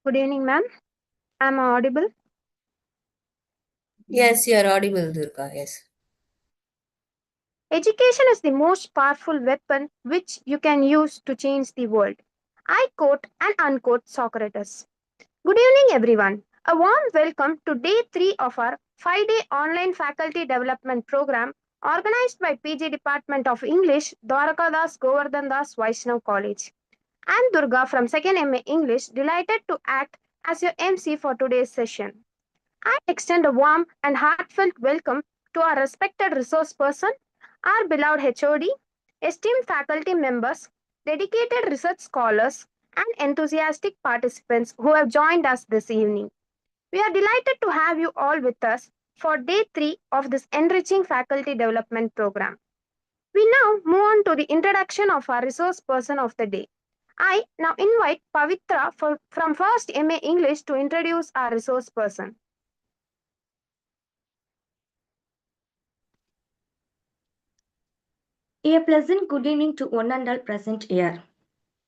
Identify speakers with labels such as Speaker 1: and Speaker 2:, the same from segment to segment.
Speaker 1: Good evening, ma'am. Am I audible?
Speaker 2: Yes, you are audible, Durga. Yes.
Speaker 1: Education is the most powerful weapon which you can use to change the world. I quote and unquote Socrates. Good evening, everyone. A warm welcome to day 3 of our 5-day online faculty development program organized by PG Department of English, Dwarakadas Govardhan Das Vaishnav College. I am Durga from 2nd MA English, delighted to act as your MC for today's session. I extend a warm and heartfelt welcome to our respected resource person, our beloved HOD, esteemed faculty members, dedicated research scholars, and enthusiastic participants who have joined us this evening. We are delighted to have you all with us for day 3 of this enriching faculty development program. We now move on to the introduction of our resource person of the day. I now invite Pavitra from 1st MA English to introduce our resource person.
Speaker 3: A pleasant good evening to one and all present here.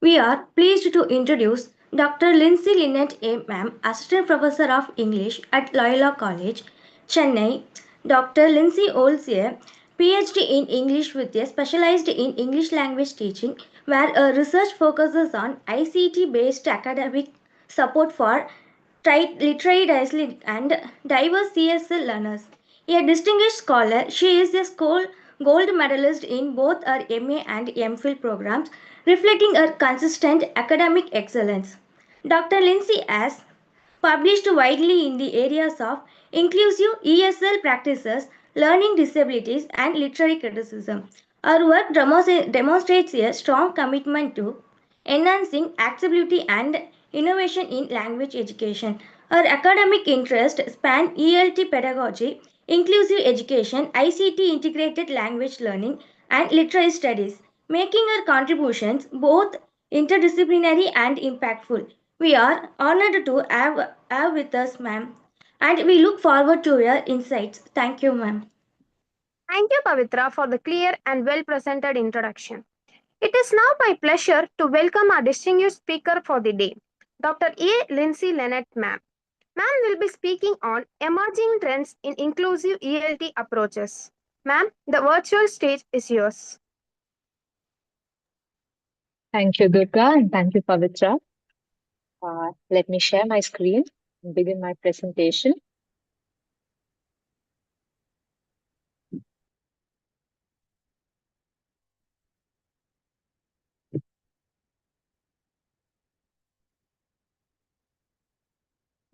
Speaker 3: We are pleased to introduce Dr. Lindsay Lynette A. Ma'am, Assistant Professor of English at Loyola College, Chennai. Dr. Lindsay holds a PhD in English with a specialized in English language teaching, where her research focuses on ICT-based academic support for literary and diverse CSL learners. A distinguished scholar, she is a gold medalist in both her MA and MPhil programs, reflecting her consistent academic excellence. Dr. Lindsay has published widely in the areas of inclusive ESL practices, learning disabilities, and literary criticism. Her work demonstrates a strong commitment to enhancing accessibility and innovation in language education. Her academic interests span ELT pedagogy, inclusive education, ICT integrated language learning, and literary studies, making her contributions both interdisciplinary and impactful. We are honored to have with us, ma'am, and we look forward to your insights. Thank you, ma'am.
Speaker 1: Thank you, Pavitra, for the clear and well presented introduction. It is now my pleasure to welcome our distinguished speaker for the day, Dr. A. Lindsay Lynette, ma'am. Ma'am will be speaking on emerging trends in inclusive ELT approaches. Ma'am, the virtual stage is yours.
Speaker 4: Thank you, Durga, and thank you, Pavitra. Let me share my screen and begin my presentation.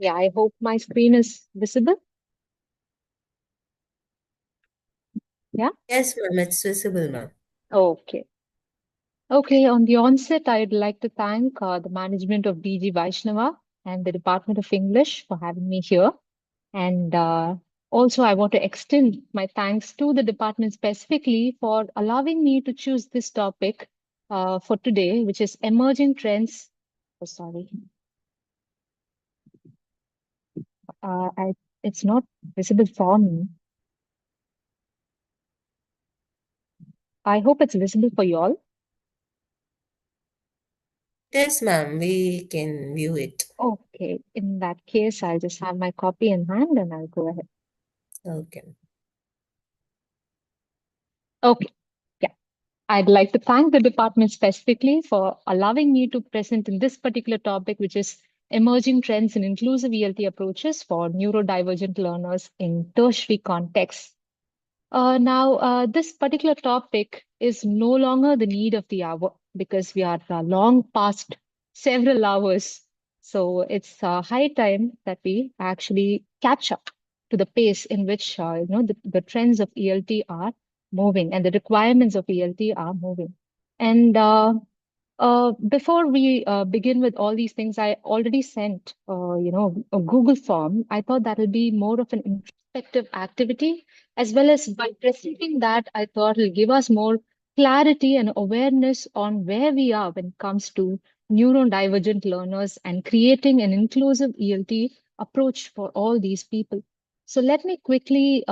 Speaker 4: Yeah, I hope my screen is visible. Yeah?
Speaker 2: Yes, ma'am. It's visible, ma'am.
Speaker 4: Okay. Okay, on the onset, I'd like to thank the management of DG Vaishnava and the Department of English for having me here. And also, I want to extend my thanks to the department specifically for allowing me to choose this topic for today, which is emerging trends. Oh, sorry. It's not visible for me. I hope it's visible for you all.
Speaker 2: Yes, ma'am. We can view it.
Speaker 4: Okay, in that case, I'll just have my copy in hand and I'll go ahead.
Speaker 2: Okay.
Speaker 4: Okay, yeah. I'd like to thank the department specifically for allowing me to present in this particular topic, which is emerging trends in inclusive ELT approaches for neurodivergent learners in tertiary contexts. Now, this particular topic is no longer the need of the hour because we are long past several hours. So it's high time that we actually catch up to the pace in which the trends of ELT are moving and the requirements of ELT are moving. And before we begin with all these things, I already sent, a Google form. I thought that will be more of an introspective activity, as well as by presenting that, I thought it'll give us more clarity and awareness on where we are when it comes to neurodivergent learners and creating an inclusive ELT approach for all these people. So let me quickly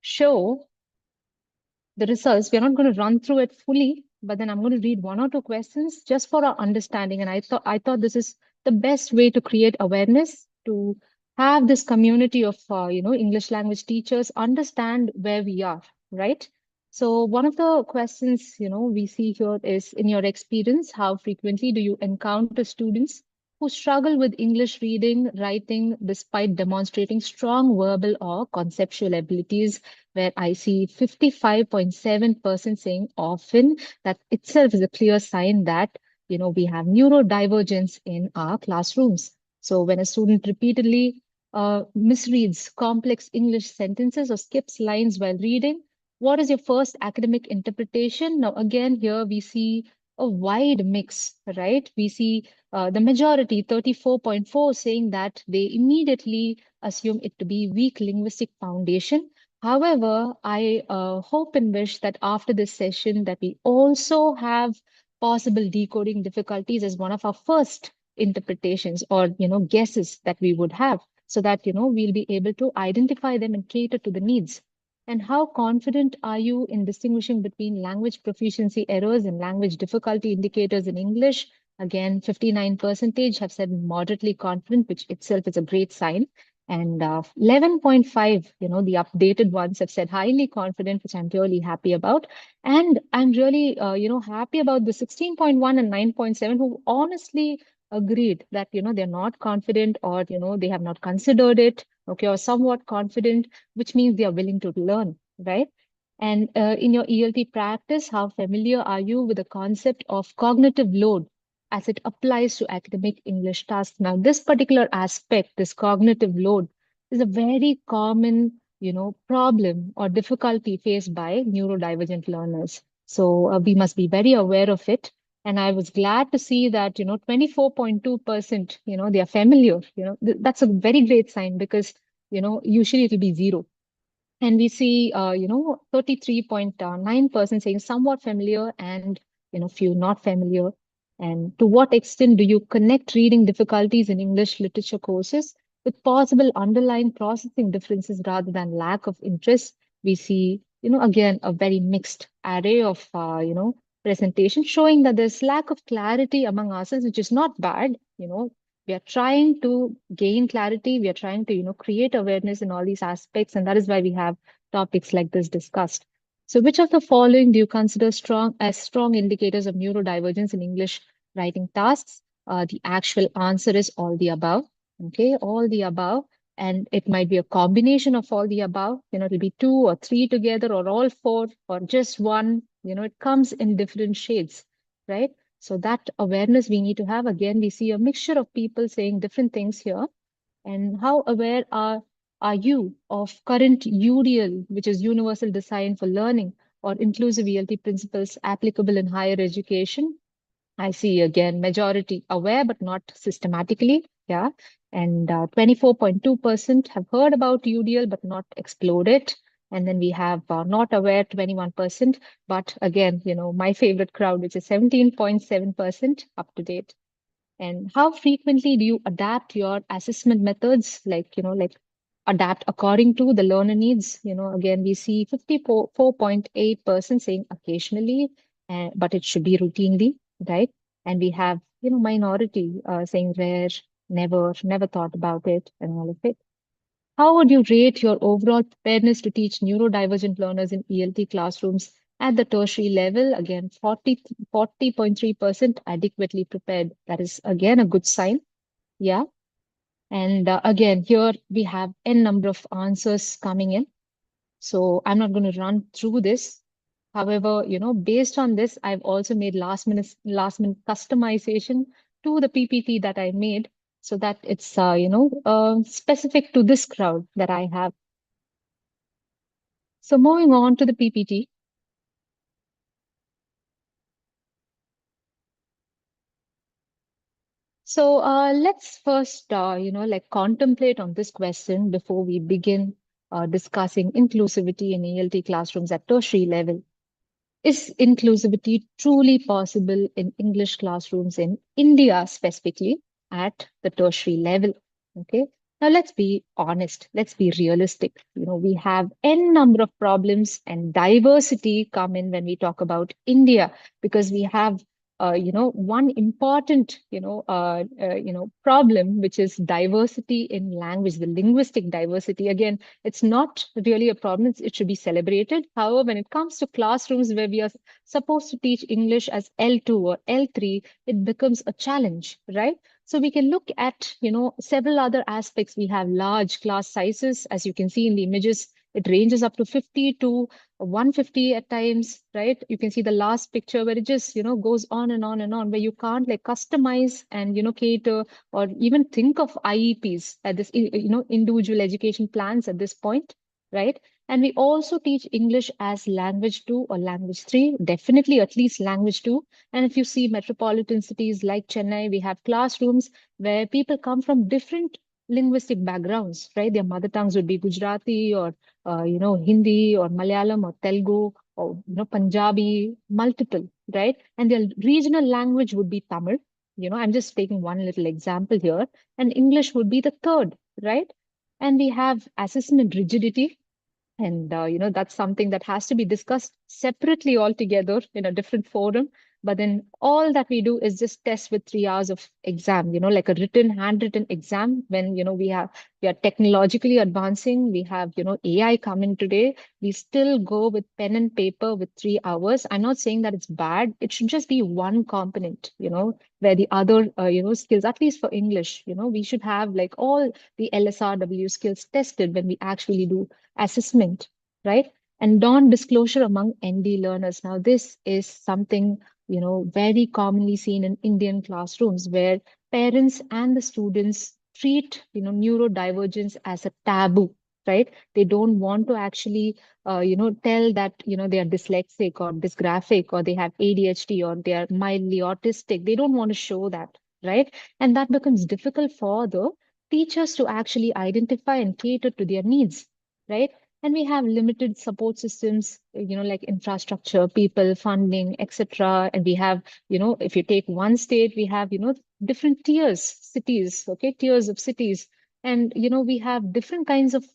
Speaker 4: show the results. We're not going to run through it fully, but then I'm going to read one or two questions just for our understanding. And I thought this is the best way to create awareness, to have this community of English language teachers understand where we are, right? So one of the questions, we see here is, in your experience, how frequently do you encounter students who struggle with English reading, writing, despite demonstrating strong verbal or conceptual abilities, where I see 55.7% saying often. That itself is a clear sign that, we have neurodivergence in our classrooms. So when a student repeatedly misreads complex English sentences or skips lines while reading, what is your first academic interpretation? Now, again, here we see a wide mix, right? We see the majority, 34.4, saying that they immediately assume it to be weak linguistic foundation. However, I hope and wish that after this session that we also have possible decoding difficulties as one of our first interpretations, or guesses that we would have, so that we'll be able to identify them and cater to the needs. And how confident are you in distinguishing between language proficiency errors and language difficulty indicators in English? Again, 59% have said moderately confident, which itself is a great sign. And 11.5, the updated ones have said highly confident, which I'm really happy about. And I'm really, happy about the 16.1 and 9.7, who honestly agreed that, they're not confident, or, they have not considered it, okay, or somewhat confident, which means they are willing to learn, right? And in your ELT practice, how familiar are you with the concept of cognitive load as it applies to academic English tasks? Now, this particular aspect, this cognitive load, is a very common, problem or difficulty faced by neurodivergent learners. So we must be very aware of it. And I was glad to see that, 24.2%, they are familiar. That's a very great sign, because, usually it'll be zero. And we see, 33.9% saying somewhat familiar, and, few not familiar. And to what extent do you connect reading difficulties in English literature courses with possible underlying processing differences rather than lack of interest? We see, again, a very mixed array of, presentation, showing that there's lack of clarity among ourselves, which is not bad. We are trying to gain clarity. We are trying to, create awareness in all these aspects. And that is why we have topics like this discussed. So which of the following do you consider strong indicators of neurodivergence in English writing tasks? The actual answer is all the above. Okay, all the above. And it might be a combination of all the above. It'll be two or three together, or all four, or just one. It comes in different shades, right? So that awareness we need to have. Again, we see a mixture of people saying different things here. And how aware are you of current UDL, which is Universal Design for Learning, or inclusive ELT principles applicable in higher education? I see again majority aware, but not systematically. Yeah. And 24.2% have heard about UDL, but not explored it. And then we have not aware, 21%. But again, my favorite crowd, which is 17.7% up to date. And how frequently do you adapt your assessment methods, like, adapt according to the learner needs? Again, we see 54.8% saying occasionally, but it should be routinely, right? And we have, minority saying rare, never thought about it, and all of it. How would you rate your overall preparedness to teach neurodivergent learners in ELT classrooms at the tertiary level? Again, 40.3% adequately prepared. That is, again, a good sign. Yeah. And again, here we have n number of answers coming in. So I'm not going to run through this. However, based on this, I've also made last minute customization to the PPT that I made, so that it's, specific to this crowd that I have. So moving on to the PPT. So let's first, contemplate on this question before we begin discussing inclusivity in ELT classrooms at tertiary level. Is inclusivity truly possible in English classrooms in India, specifically at the tertiary level? Okay. Now, let's be honest, let's be realistic. We have n number of problems and diversity come in when we talk about India, because we have, one important, problem, which is diversity in language, the linguistic diversity. Again, it's not really a problem. It should be celebrated. However, when it comes to classrooms where we are supposed to teach English as L2 or L3, it becomes a challenge, right? So we can look at, several other aspects. We have large class sizes, as you can see in the images. It ranges up to 50 to 150 at times, right? You can see the last picture where it just, goes on and on and on, where you can't like customize and, cater or even think of IEPs at this, individual education plans at this point, right? And we also teach English as language 2 or language 3, definitely at least language 2. And if you see metropolitan cities like Chennai, we have classrooms where people come from different linguistic backgrounds, right? Their mother tongues would be Gujarati or, Hindi or Malayalam or Telugu or, Punjabi, multiple, right? And their regional language would be Tamil. I'm just taking one little example here. And English would be the third, right? And we have assessment rigidity, and that's something that has to be discussed separately altogether in a different forum. But then all that we do is just test with 3 hours of exam, like a written, handwritten exam. When we are technologically advancing, we have AI coming today. We still go with pen and paper with 3 hours. I'm not saying that it's bad. It should just be one component, where the other skills, at least for English, we should have like all the LSRW skills tested when we actually do assessment, right? And non-disclosure among ND learners. Now, this is something, very commonly seen in Indian classrooms, where parents and the students treat, neurodivergence as a taboo, right? They don't want to actually, tell that, they are dyslexic or dysgraphic or they have ADHD or they are mildly autistic. They don't want to show that, right? And that becomes difficult for the teachers to actually identify and cater to their needs, right? And we have limited support systems, like infrastructure, people, funding, etc. And we have, if you take one state, we have, different tiers, cities, okay, tiers of cities. And, we have different kinds of,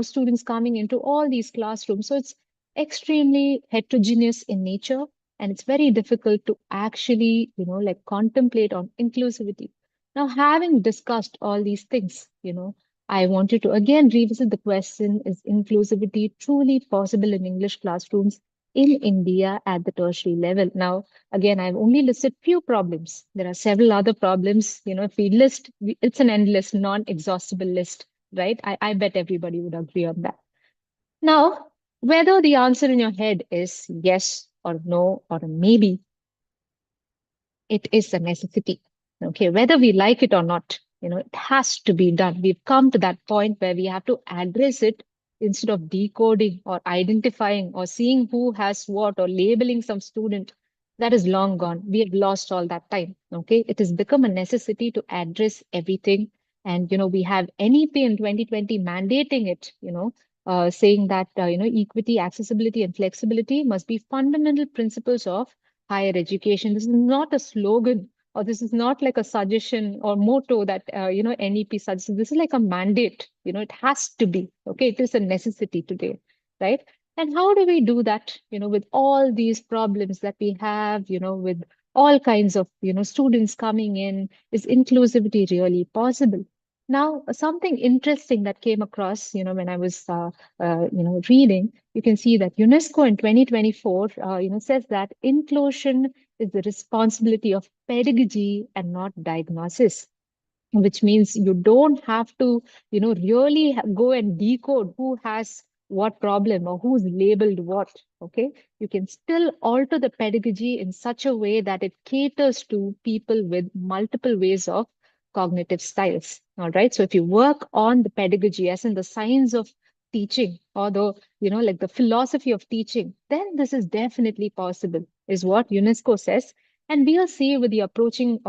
Speaker 4: students coming into all these classrooms. So it's extremely heterogeneous in nature. And it's very difficult to actually, like contemplate on inclusivity. Now, having discussed all these things, I wanted to again revisit the question, is inclusivity truly possible in English classrooms in India at the tertiary level? Now, again, I've only listed few problems. There are several other problems. If we list, it's an endless, non-exhaustible list, right? I bet everybody would agree on that. Now, whether the answer in your head is yes or no or maybe, it is a necessity. Okay, whether we like it or not, it has to be done. We've come to that point where we have to address it instead of decoding or identifying or seeing who has what or labeling some student. That is long gone. We have lost all that time. Okay, it has become a necessity to address everything. And we have NEP in 2020 mandating it, saying that equity, accessibility, and flexibility must be fundamental principles of higher education. This is not a slogan, or this is not like a suggestion or motto that NEP suggests. This is like a mandate. It has to be. Okay, it is a necessity today, right? And how do we do that? With all these problems that we have, with all kinds of students coming in, is inclusivity really possible? Now, something interesting that came across, when I was, reading, you can see that UNESCO in 2024, says that inclusion is the responsibility of pedagogy and not diagnosis, which means you don't have to, really go and decode who has what problem or who's labeled what. Okay, you can still alter the pedagogy in such a way that it caters to people with multiple ways of cognitive styles. All right, so if you work on the pedagogy, as in the science of teaching or the, like the philosophy of teaching, then this is definitely possible, is what UNESCO says. And we'll see with the approaching,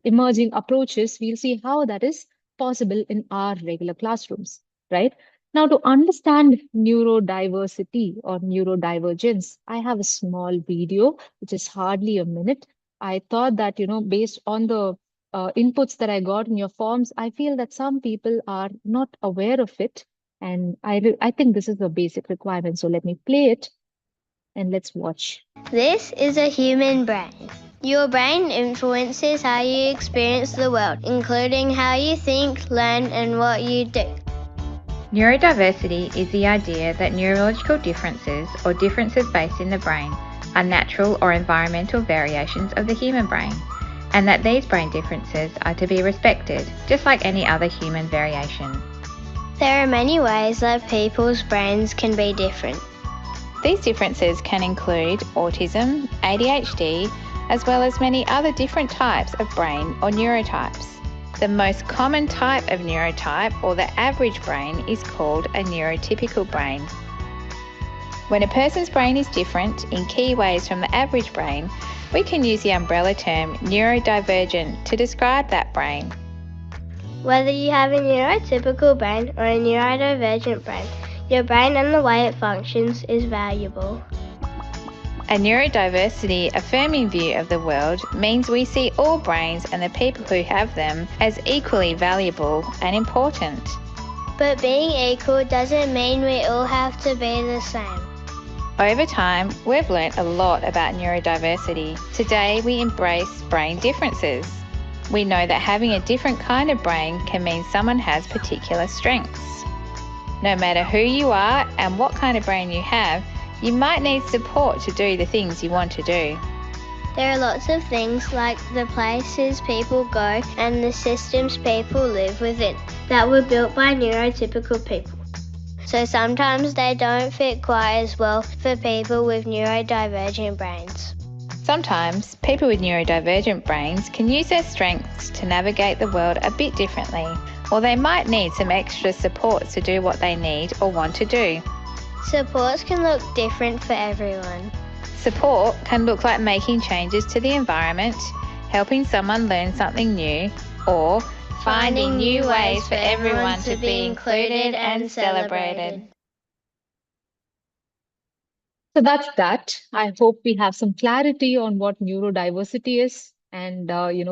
Speaker 4: emerging approaches, we'll see how that is possible in our regular classrooms, right? Now, to understand neurodiversity or neurodivergence, I have a small video, which is hardly a minute. I thought that, based on the inputs that I got in your forms, I feel that some people are not aware of it. And I think this is a basic requirement. So let me play it and let's watch.
Speaker 5: This is a human brain. Your brain influences how you experience the world, including how you think, learn, and what you do.
Speaker 6: Neurodiversity is the idea that neurological differences or differences based in the brain are natural or environmental variations of the human brain, and that these brain differences are to be respected, just like any other human variation.
Speaker 5: There are many ways that people's brains can be different.
Speaker 6: These differences can include autism, ADHD, as well as many other different types of brain or neurotypes. The most common type of neurotype, or the average brain, is called a neurotypical brain. When a person's brain is different in key ways from the average brain, we can use the umbrella term neurodivergent to describe that brain.
Speaker 5: Whether you have a neurotypical brain or a neurodivergent brain, your brain and the way it functions is valuable.
Speaker 6: A neurodiversity affirming view of the world means we see all brains and the people who have them as equally valuable and important.
Speaker 5: But being equal doesn't mean we all have to be the same.
Speaker 6: Over time, we've learnt a lot about neurodiversity. Today, we embrace brain differences. We know that having a different kind of brain can mean someone has particular strengths. No matter who you are and what kind of brain you have, you might need support to do the things you want to do.
Speaker 5: There are lots of things like the places people go and the systems people live within that were built by neurotypical people. So sometimes they don't fit quite as well for people with neurodivergent brains.
Speaker 6: Sometimes people with neurodivergent brains can use their strengths to navigate the world a bit differently, or they might need some extra supports to do what they need or want to do.
Speaker 5: Supports can look different for everyone.
Speaker 6: Support can look like making changes to the environment, helping someone learn something new, or finding new ways for everyone to be included and celebrated.
Speaker 4: So that's that. I hope we have some clarity on what neurodiversity is. And,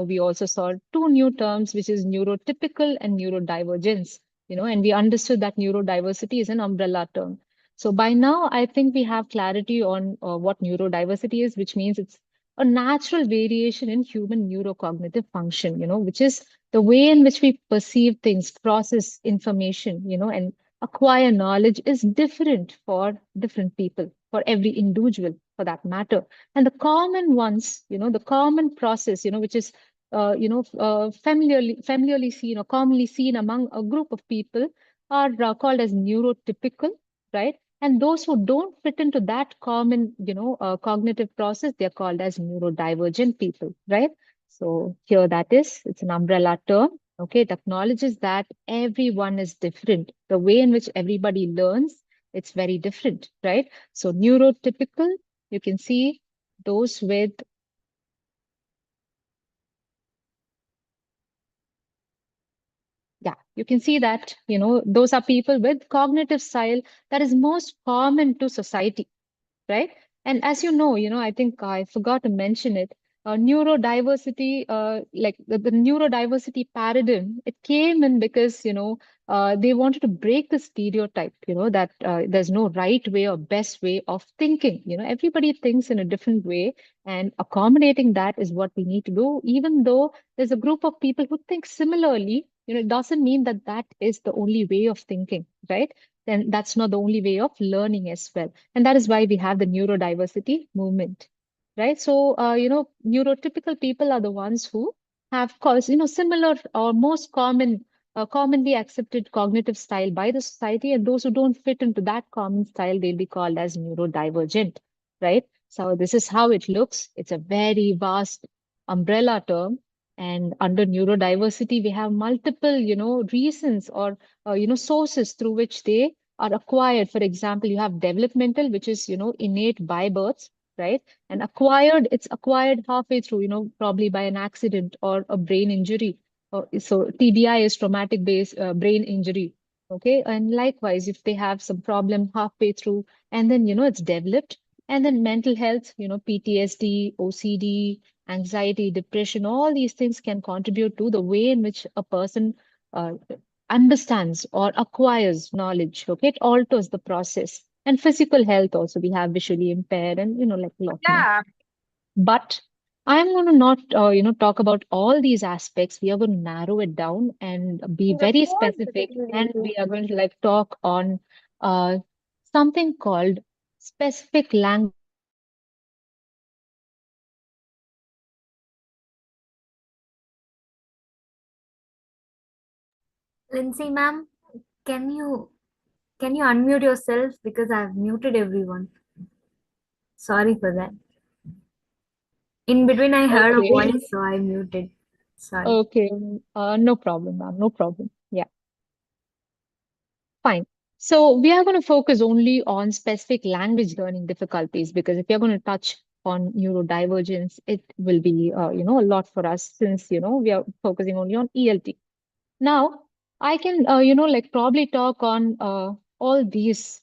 Speaker 4: we also saw two new terms, which is neurotypical and neurodivergence, and we understood that neurodiversity is an umbrella term. So by now, I think we have clarity on what neurodiversity is, which means it's a natural variation in human neurocognitive function, which is the way in which we perceive things, process information, and acquire knowledge is different for different people, for every individual for that matter. And the common ones, the common process, which is, familiarly seen or commonly seen among a group of people are called as neurotypical, right? And those who don't fit into that common, cognitive process, they're called as neurodivergent people, right? So here that is, it's an umbrella term. Okay, it acknowledges that everyone is different. The way in which everybody learns, it's very different, right? So neurotypical, you can see those with you can see that, those are people with cognitive style that is most common to society, right? And as you know, I think I forgot to mention it. Neurodiversity, like the neurodiversity paradigm, it came in because they wanted to break the stereotype, that there's no right way or best way of thinking. Everybody thinks in a different way, and accommodating that is what we need to do. Even though there's a group of people who think similarly, it doesn't mean that that is the only way of thinking, right? Then that's not the only way of learning as well. And that is why we have the neurodiversity movement, right? So, neurotypical people are the ones who have caused, similar or most commonly accepted cognitive style by the society. And those who don't fit into that common style, they'll be called as neurodivergent, right? So this is how it looks. It's a very vast umbrella term. And under neurodiversity, we have multiple, reasons or sources through which they are acquired. For example, you have developmental, which is, innate by birth, right? And acquired, it's acquired halfway through, probably by an accident or a brain injury. So TBI is traumatic based brain injury. Okay. And likewise, if they have some problem halfway through, and then, it's developed. And then mental health, PTSD, OCD, anxiety, depression, all these things can contribute to the way in which a person uh, understands or acquires knowledge. Okay, it alters the process. And physical health also, we have visually impaired and like a lot more.
Speaker 1: Yeah,
Speaker 4: But I'm going to not, talk about all these aspects. We are going to narrow it down and be
Speaker 1: the
Speaker 4: very
Speaker 1: pause
Speaker 4: specific, and
Speaker 1: particularly.
Speaker 4: we are going to like talk on uh, something called specific language
Speaker 7: Lindsay, ma'am, can you can you unmute yourself because I've muted everyone. Sorry for that. In between, I heard a
Speaker 4: Okay.
Speaker 7: voice, so I muted. Sorry.
Speaker 4: Okay. No problem, ma'am. No problem. Yeah, fine. So we are going to focus only on specific language learning difficulties because if you're going to touch on neurodivergence, it will be, a lot for us since, we are focusing only on ELT. Now, I can, like probably talk on all these,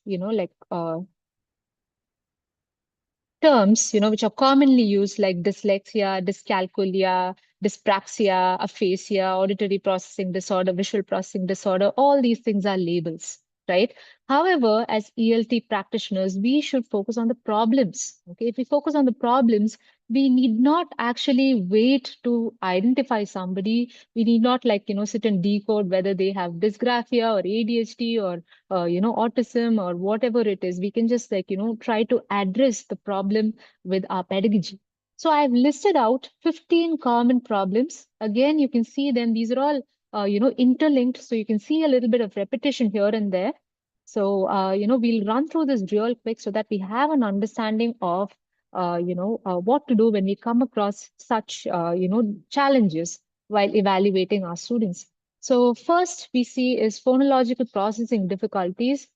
Speaker 4: terms, which are commonly used like dyslexia, dyscalculia, dyspraxia, aphasia, auditory processing disorder, visual processing disorder, all these things are labels, right? However, as ELT practitioners, we should focus on the problems. Okay, if we focus on the problems, we need not actually wait to identify somebody. We need not like, sit and decode whether they have dysgraphia or ADHD or autism or whatever it is. We can just like, try to address the problem with our pedagogy. So I've listed out 15 common problems. Again, you can see them. These are all, interlinked. So you can see a little bit of repetition here and there. So, we'll run through this real quick so that we have an understanding of, what to do when we come across such, challenges while evaluating our students. So first we see is phonological processing difficulties.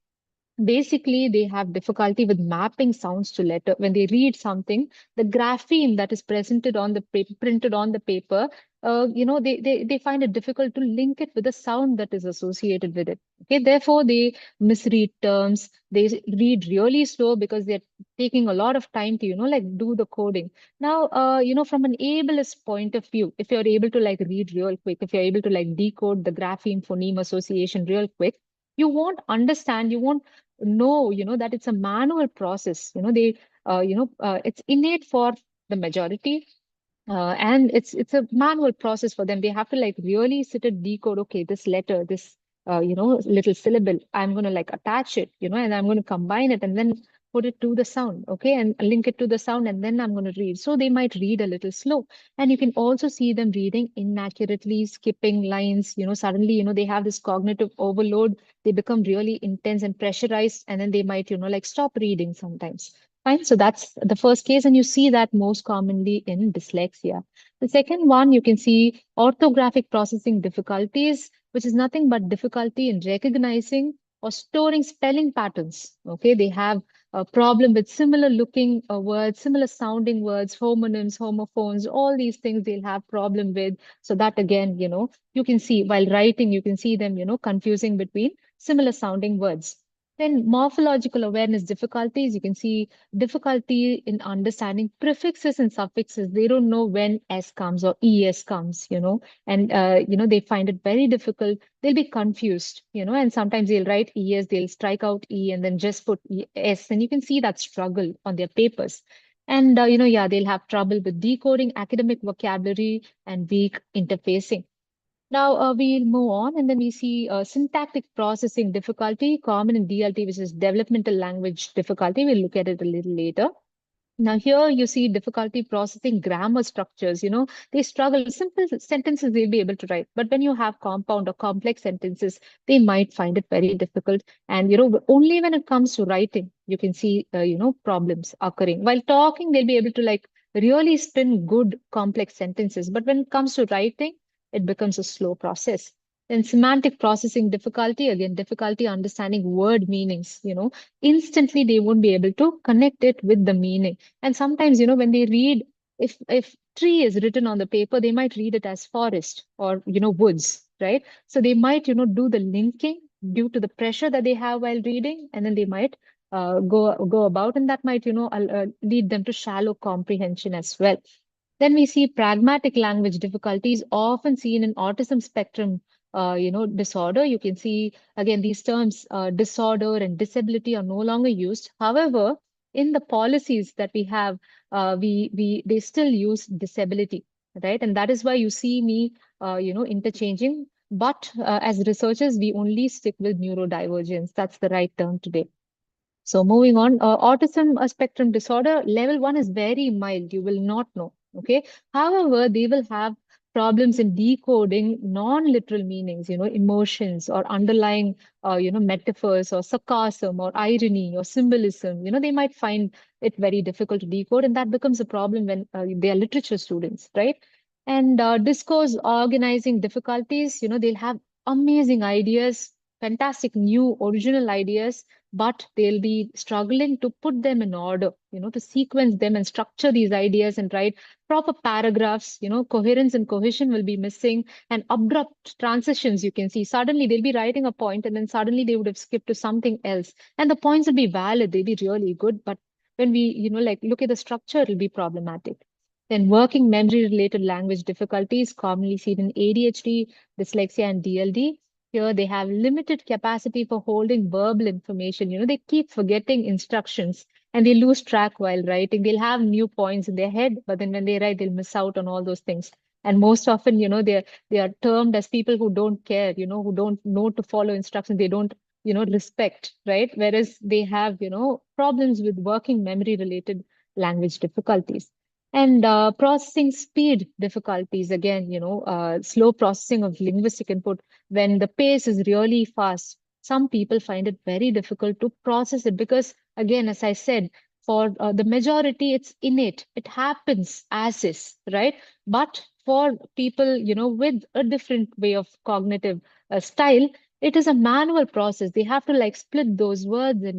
Speaker 4: Basically, they have difficulty with mapping sounds to letter. When they read something, the grapheme that is presented on the paper, printed on the paper, they find it difficult to link it with the sound that is associated with it. Okay, therefore they misread terms. They read really slow because they're taking a lot of time to, like do the coding. Now, from an ableist point of view, if you're able to like read real quick, if you're able to like decode the grapheme phoneme association real quick, you won't understand, you won't know, that it's a manual process. It's innate for the majority, and it's a manual process for them. They have to like really sit and decode, okay, this letter, this little syllable, I'm going to like attach it, and I'm going to combine it and then put it to the sound, okay, and link it to the sound, and then I'm going to read. So they might read a little slow. And you can also see them reading inaccurately, skipping lines, suddenly, they have this cognitive overload. They become really intense and pressurized, and then they might, like stop reading sometimes. Fine. So that's the first case, and you see that most commonly in dyslexia. The second one, you can see orthographic processing difficulties, which is nothing but difficulty in recognizing or storing spelling patterns. Okay, they have a problem with similar looking words, similar sounding words, homonyms, homophones, all these things they'll have problem with. So that again, you can see while writing, you can see them, confusing between similar sounding words. Then morphological awareness difficulties, you can see difficulty in understanding prefixes and suffixes. They don't know when S comes or ES comes, and, they find it very difficult. They'll be confused, and sometimes they'll write ES, they'll strike out E and then just put S, and you can see that struggle on their papers. And, yeah, they'll have trouble with decoding academic vocabulary and weak interfacing. Now we'll move on, and then we see syntactic processing difficulty, common in DLT, which is developmental language difficulty. We'll look at it a little later. Now here you see difficulty processing grammar structures. They struggle. Simple sentences they'll be able to write, but when you have compound or complex sentences, they might find it very difficult. And only when it comes to writing, you can see problems occurring. While talking, they'll be able to like really spin good complex sentences, but when it comes to writing, it becomes a slow process. Then semantic processing difficulty, again, difficulty understanding word meanings. Instantly they won't be able to connect it with the meaning. And sometimes, when they read, if tree is written on the paper, they might read it as forest or, woods, right? So they might, do the linking due to the pressure that they have while reading, and then they might go about, and that might, lead them to shallow comprehension as well. Then we see pragmatic language difficulties often seen in autism spectrum, disorder. You can see again these terms, disorder and disability, are no longer used. However, in the policies that we have, we they still use disability, right? And that is why you see me, interchanging. But as researchers, we only stick with neurodivergence. That's the right term today. So moving on, autism spectrum disorder, level 1 is very mild. You will not know. Okay. However, they will have problems in decoding non-literal meanings, emotions or underlying, metaphors or sarcasm or irony or symbolism. They might find it very difficult to decode, and that becomes a problem when they are literature students, right? And discourse organizing difficulties, they'll have amazing ideas, fantastic new original ideas, but they'll be struggling to put them in order, to sequence them and structure these ideas and write proper paragraphs. Coherence and cohesion will be missing, and abrupt transitions. You can see suddenly they'll be writing a point and then suddenly they would have skipped to something else. And the points will be valid, they'll be really good. But when we, look at the structure, it'll be problematic. Then working memory related language difficulties commonly seen in ADHD, dyslexia, and DLD. Here they have limited capacity for holding verbal information. They keep forgetting instructions and they lose track while writing. They'll have new points in their head, but then when they write, they'll miss out on all those things. And most often, they are termed as people who don't care, who don't know to follow instructions. They don't, respect, right? Whereas they have, problems with working memory related language difficulties. And processing speed difficulties, again, slow processing of linguistic input. When the pace is really fast, some people find it very difficult to process it because, again, as I said, for the majority, it's innate. It happens as is, right? But for people, with a different way of cognitive style, it is a manual process. They have to like split those words and,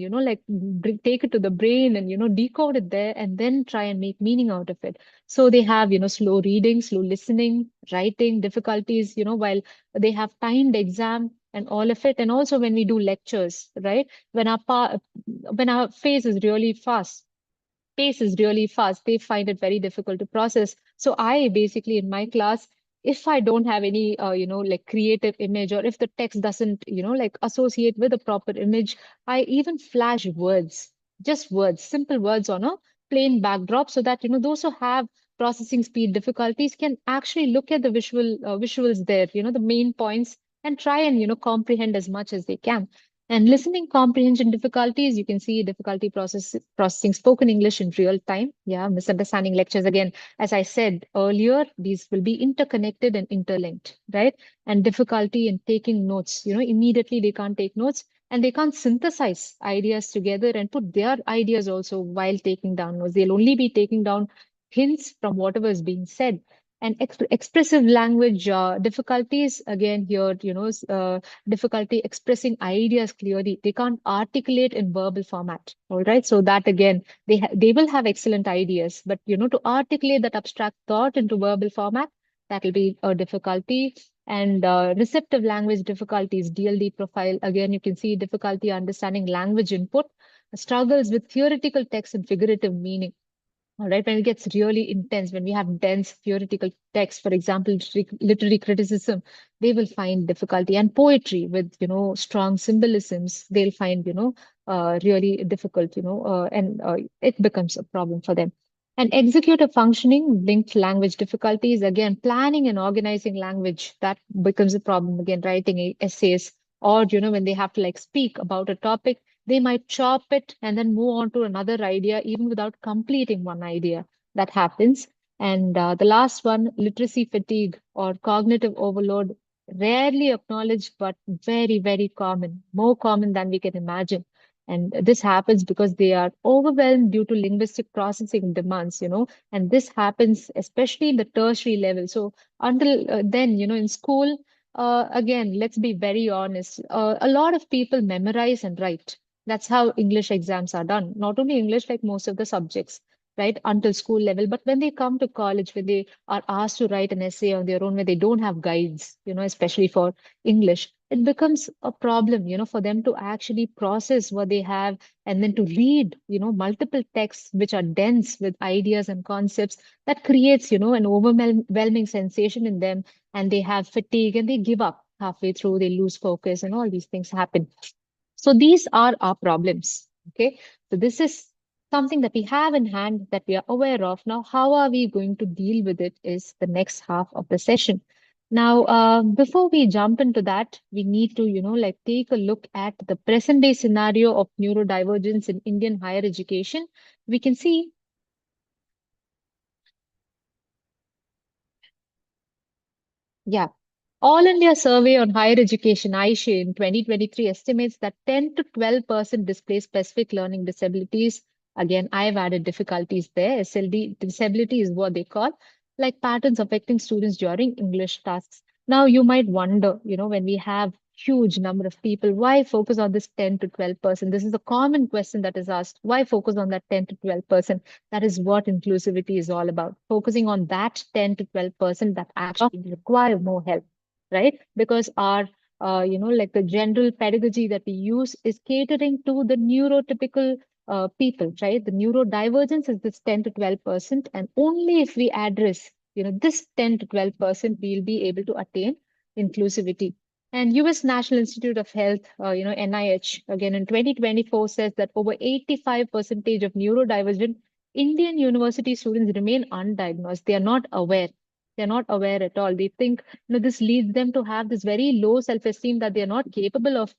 Speaker 4: take it to the brain and, decode it there and then try and make meaning out of it. So they have, slow reading, slow listening, writing difficulties, while they have timed exam and all of it. And also when we do lectures, right? When our pace is really fast, they find it very difficult to process. So I basically in my class, if I don't have any, like creative image, or if the text doesn't, like associate with a proper image, I even flash words, just words, simple words on a plain backdrop so that, those who have processing speed difficulties can actually look at the visuals there, the main points and try and, comprehend as much as they can. And listening comprehension difficulties, you can see difficulty processing spoken English in real time. Yeah, misunderstanding lectures. Again, as I said earlier, these will be interconnected and interlinked, right? And difficulty in taking notes. Immediately they can't take notes and they can't synthesize ideas together and put their ideas also while taking down notes. They'll only be taking down hints from whatever is being said. And expressive language difficulties, again, here, difficulty expressing ideas clearly. They can't articulate in verbal format. All right. So that again, they will have excellent ideas, but to articulate that abstract thought into verbal format, that will be a difficulty. And receptive language difficulties, DLD profile. Again, you can see difficulty understanding language input, struggles with theoretical text and figurative meaning. All right, when it gets really intense, when we have dense theoretical text, for example, literary criticism, they will find difficulty. And poetry with, strong symbolisms, they'll find, really difficult, and it becomes a problem for them. And executive functioning, linked language difficulties, again, planning and organizing language, that becomes a problem. Again, writing essays, or, when they have to like speak about a topic, they might chop it and then move on to another idea, even without completing one idea. That happens. And the last one, literacy fatigue or cognitive overload, rarely acknowledged, but very, very common, more common than we can imagine. And this happens because they are overwhelmed due to linguistic processing demands, and this happens especially in the tertiary level. So until then, in school, again, let's be very honest, a lot of people memorize and write. That's how English exams are done. Not only English, like most of the subjects. right, until school level. But when they come to college, when they are asked to write an essay on their own, when they don't have guides, especially for English, it becomes a problem, for them to actually process what they have and then to read, multiple texts which are dense with ideas and concepts. That creates, an overwhelming sensation in them, and they have fatigue and they give up halfway through, they lose focus, and all these things happen. So these are our problems. Okay. So this is something that we have in hand that we are aware of. Now, how are we going to deal with it is the next half of the session. Now, before we jump into that, we need to, like take a look at the present day scenario of neurodivergence in Indian higher education. We can see. Yeah. All India Survey on Higher Education, AISHE, in 2023 estimates that 10 to 12% display specific learning disabilities. Again, I've added difficulties there. SLD disability is what they call, like patterns affecting students during English tasks. Now, you might wonder, when we have huge number of people, why focus on this 10 to 12%? This is a common question that is asked. Why focus on that 10 to 12%? That is what inclusivity is all about. Focusing on that 10 to 12% that actually require more help, right? Because our, like the general pedagogy that we use is catering to the neurotypical people, right? The neurodivergence is this 10 to 12%. And only if we address, this 10 to 12%, we'll be able to attain inclusivity. And US National Institute of Health, NIH, again in 2024 says that over 85% of neurodivergent Indian university students remain undiagnosed. They are not aware. They're not aware at all. They think, this leads them to have this very low self-esteem that they're not capable of,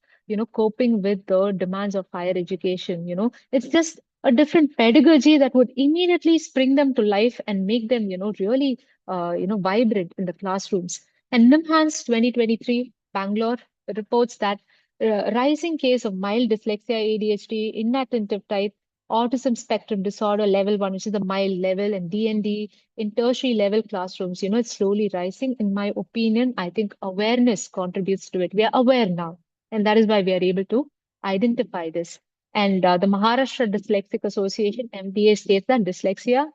Speaker 4: coping with the demands of higher education. It's just a different pedagogy that would immediately spring them to life and make them, really, vibrant in the classrooms. And NIMHANS 2023, Bangalore, reports that rising case of mild dyslexia, ADHD, inattentive type, autism spectrum disorder level 1, which is the mild level, and DND in tertiary level classrooms, it's slowly rising. In my opinion, I think awareness contributes to it. We are aware now, and that is why we are able to identify this. And the Maharashtra Dyslexic Association, MDA, states that dyslexia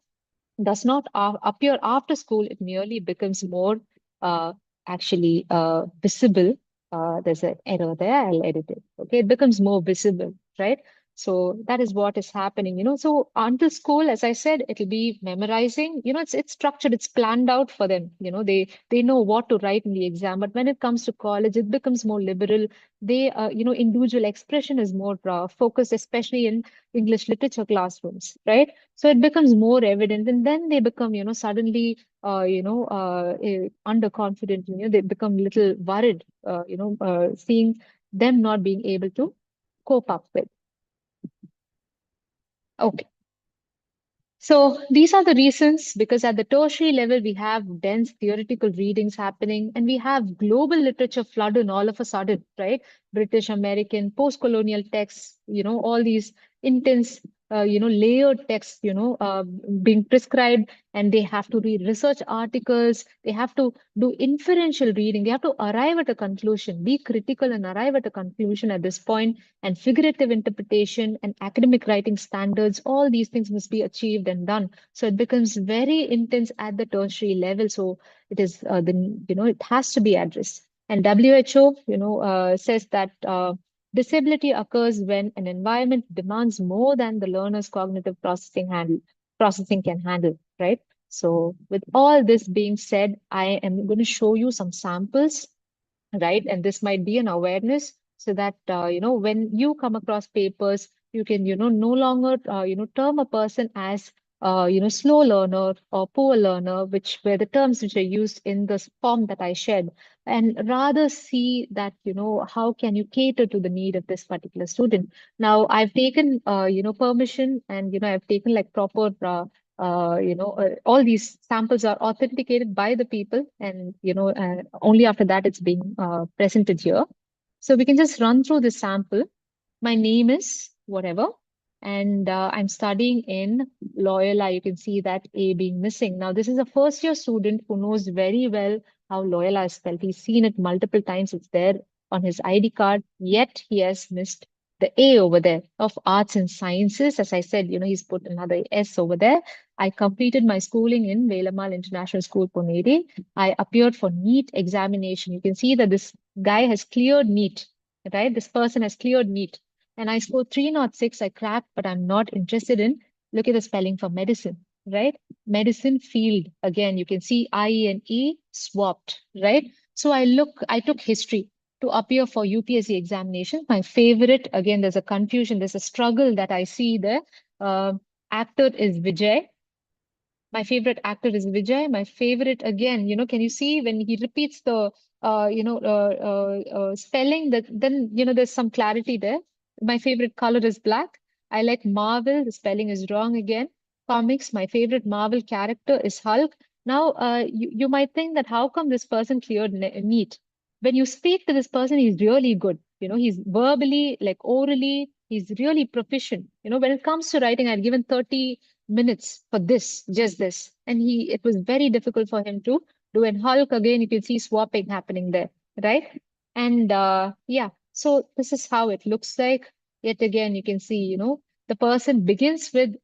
Speaker 4: does not appear after school. It merely becomes more uh, actually visible. There's an error there. I'll edit it. Okay, it becomes more visible, right? So that is what is happening, So until school, as I said, it'll be memorizing. It's structured, it's planned out for them. They know what to write in the exam. But when it comes to college, it becomes more liberal. They, individual expression is more focused, especially in English literature classrooms, right? So it becomes more evident, and then they become, suddenly, underconfident. They become a little worried, seeing them not being able to cope up with. Okay. So these are the reasons, because at the tertiary level, we have dense theoretical readings happening, and we have global literature flooding all of a sudden, right? British, American, post-colonial texts, all these intense, layered texts, being prescribed, and they have to read research articles. They have to do inferential reading. They have to arrive at a conclusion, be critical and arrive at a conclusion at this point. And figurative interpretation and academic writing standards, all these things must be achieved and done. So it becomes very intense at the tertiary level. So it is it has to be addressed. And WHO, says that disability occurs when an environment demands more than the learner's cognitive processing can handle, right? So with all this being said, I am going to show you some samples, right? And this might be an awareness, so that, when you come across papers, you can, no longer, term a person as, slow learner or poor learner, which were the terms which are used in the form that I shared, and rather see that, how can you cater to the need of this particular student. Now, I've taken, permission, and, I've taken like proper, all these samples are authenticated by the people, and only after that it's being presented here. So we can just run through the sample. My name is whatever, and I'm studying in Loyola. You can see that A being missing. Now, this is a first year student who knows very well how Loyola is spelled. He's seen it multiple times. It's there on his ID card, yet he has missed the A over there of arts and sciences. As I said, he's put another S over there. I completed my schooling in Velamal International School, Poneri. I appeared for NEET examination. You can see that this guy has cleared NEET, right? This person has cleared NEET. And I scored 306. I cracked, but I'm not interested in. Look at the spelling for medicine, right? Medicine field. Again, you can see I and E swapped, right? So I took history to appear for UPSC examination. My favorite, again, there's a confusion, there's a struggle that I see there. Actor is Vijay. My favorite actor is Vijay. My favorite, again, can you see when he repeats the, spelling that then, there's some clarity there. My favorite color is black. I like Marvel. The spelling is wrong again. Comics, my favorite Marvel character is Hulk. Now, you might think that how come this person cleared NEET? When you speak to this person, he's really good. He's verbally, like orally, he's really proficient. When it comes to writing, I'd given 30 minutes for this, just this. And it was very difficult for him to do. And Hulk, again, you can see swapping happening there, right? And yeah, so this is how it looks like. Yet again, you can see, the person begins with,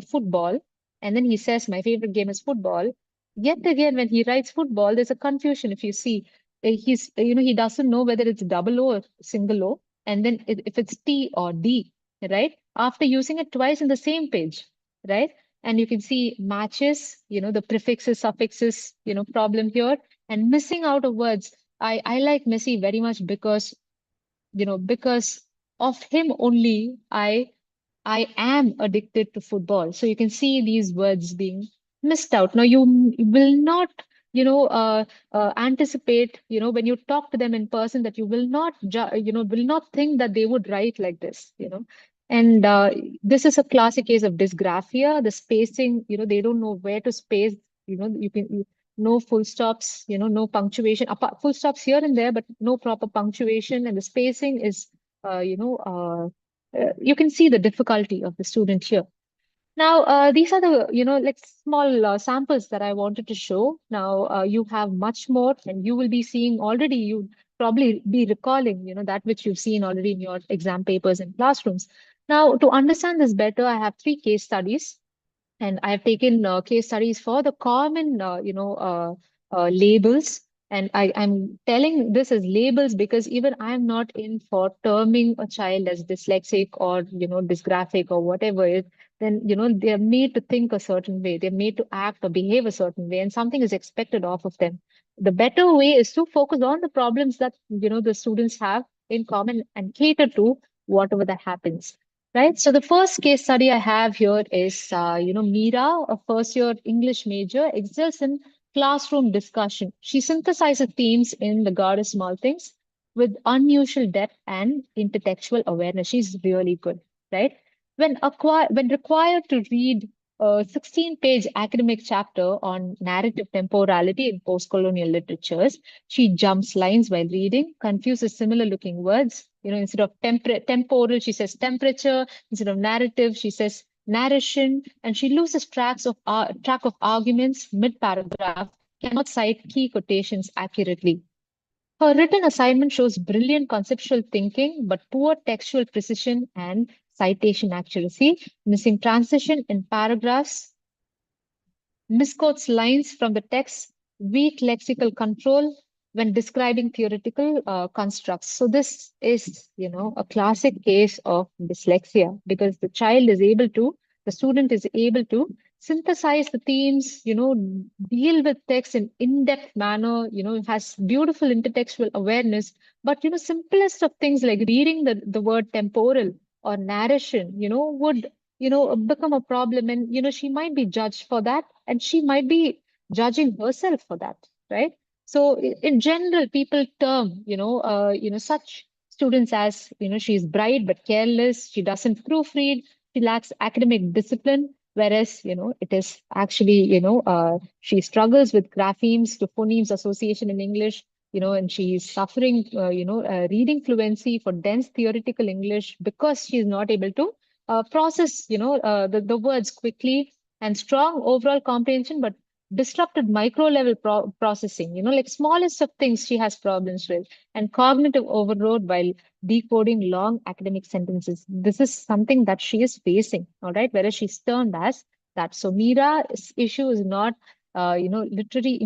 Speaker 4: football, and then he says, my favorite game is football. Yet again, when he writes football, there's a confusion. If you see, he doesn't know whether it's double O or single O, and then if it's T or D, right? After using it twice in the same page, right? And you can see matches, the prefixes, suffixes, problem here, and missing out of words. I like Messi very much because, because of him only, I am addicted to football. So you can see these words being missed out. Now you will not, anticipate, when you talk to them in person, that you will not, will not think that they would write like this, And this is a classic case of dysgraphia. The spacing, they don't know where to space. No full stops, no punctuation. Full stops here and there, but no proper punctuation, and the spacing is, you can see the difficulty of the student here. Now, these are the, like small samples that I wanted to show. Now, you have much more, and you will be seeing already, you probably be recalling, that which you've seen already in your exam papers and classrooms. Now, to understand this better, I have 3 case studies, and I've taken case studies for the common, labels. And I'm telling this as labels because even I'm not in for terming a child as dyslexic or, dysgraphic or whatever it, then, they're made to think a certain way. They're made to act or behave a certain way, and something is expected off of them. The better way is to focus on the problems that, the students have in common and cater to whatever that happens. Right. So the first case study I have here is, Meera, a first-year English major, excels in classroom discussion. She synthesizes themes in The God of Small Things with unusual depth and intertextual awareness. She's really good, right? When required to read a 16-page academic chapter on narrative temporality in post-colonial literatures, she jumps lines while reading, confuses similar-looking words. Instead of temporal, she says temperature. Instead of narrative, she says narration, and she loses track of arguments mid-paragraph, cannot cite key quotations accurately. Her written assignment shows brilliant conceptual thinking, but poor textual precision and citation accuracy, missing transition in paragraphs, misquotes lines from the text, weak lexical control when describing theoretical constructs. So this is, a classic case of dyslexia because the student is able to synthesize the themes, deal with text in in-depth manner, has beautiful intertextual awareness. But, simplest of things like reading the word temporal or narration, would, become a problem. And, she might be judged for that, and she might be judging herself for that, right? So in general, people term, such students as, she's bright but careless, she doesn't proofread, she lacks academic discipline, whereas, it is actually, she struggles with graphemes to phonemes association in English, and she's suffering, reading fluency for dense theoretical English because she's not able to process, the words quickly, and strong overall comprehension, but disrupted micro level processing, like smallest of things she has problems with, and cognitive overload while decoding long academic sentences. This is something that she is facing, all right, whereas she's termed as that. So Mira's issue is not literary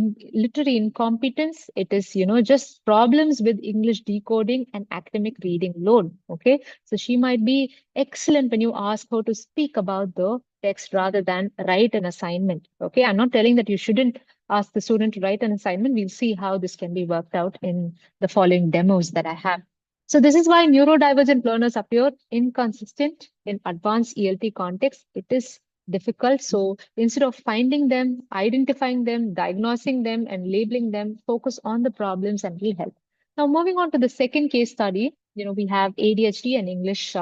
Speaker 4: incompetence. It is, just problems with English decoding and academic reading load. Okay. So she might be excellent when you ask her to speak about the text rather than write an assignment. Okay. I'm not telling that you shouldn't ask the student to write an assignment. We'll see how this can be worked out in the following demos that I have. So this is why neurodivergent learners appear inconsistent in advanced ELT context. It is difficult. So instead of finding them, identifying them, diagnosing them, and labeling them, focus on the problems and will help. Now, moving on to the second case study, we have ADHD and English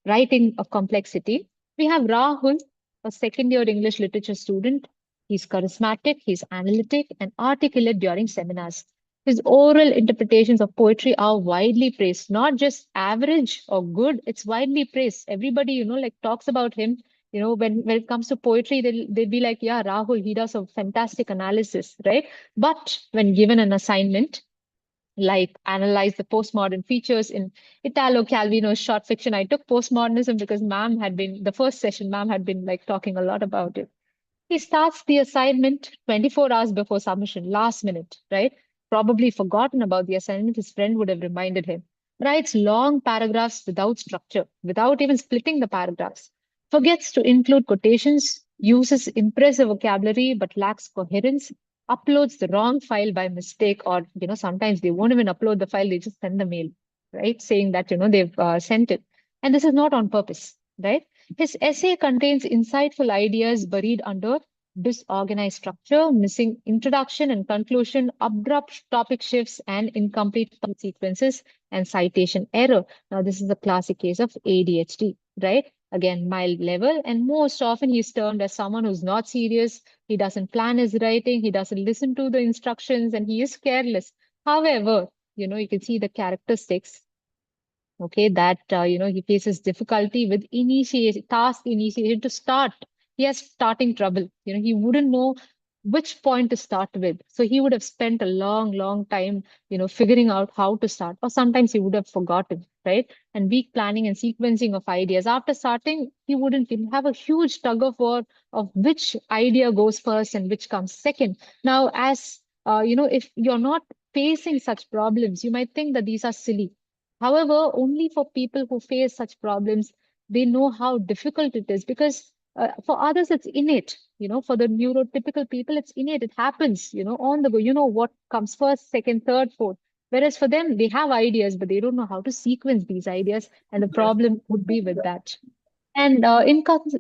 Speaker 4: writing of complexity. We have Rahul, a second-year English literature student. He's charismatic, he's analytic, and articulate during seminars. His oral interpretations of poetry are widely praised, not just average or good, it's widely praised. Everybody, talks about him. When it comes to poetry, they'll be like, yeah, Rahul, he does a fantastic analysis, right? But when given an assignment, like analyze the postmodern features in Italo Calvino's short fiction, I took postmodernism because the first session, ma'am had been like talking a lot about it. He starts the assignment 24 hours before submission, last minute, right? Probably forgotten about the assignment. His friend would have reminded him. Writes long paragraphs without structure, without even splitting the paragraphs. Forgets to include quotations, uses impressive vocabulary but lacks coherence, uploads the wrong file by mistake, or sometimes they won't even upload the file, they just send the mail, right? Saying that they've sent it. And this is not on purpose, right? His essay contains insightful ideas buried under disorganized structure, missing introduction and conclusion, abrupt topic shifts, and incomplete sequences and citation error. Now, this is a classic case of ADHD, right? Again, mild level, and most often he's termed as someone who's not serious. He doesn't plan his writing, he doesn't listen to the instructions, and he is careless. However, you can see the characteristics, okay, that he faces difficulty with task initiation to start. He has starting trouble. He wouldn't know which point to start with. So he would have spent a long time, figuring out how to start, or sometimes he would have forgotten, right? And weak planning and sequencing of ideas. After starting, he'll have a huge tug of war of which idea goes first and which comes second. Now, as if you're not facing such problems, you might think that these are silly. However, only for people who face such problems, they know how difficult it is, because for others, it's innate. For the neurotypical people, it's innate. It happens, on the go. What comes first, second, third, fourth. Whereas for them, they have ideas, but they don't know how to sequence these ideas. And the problem would be with that. And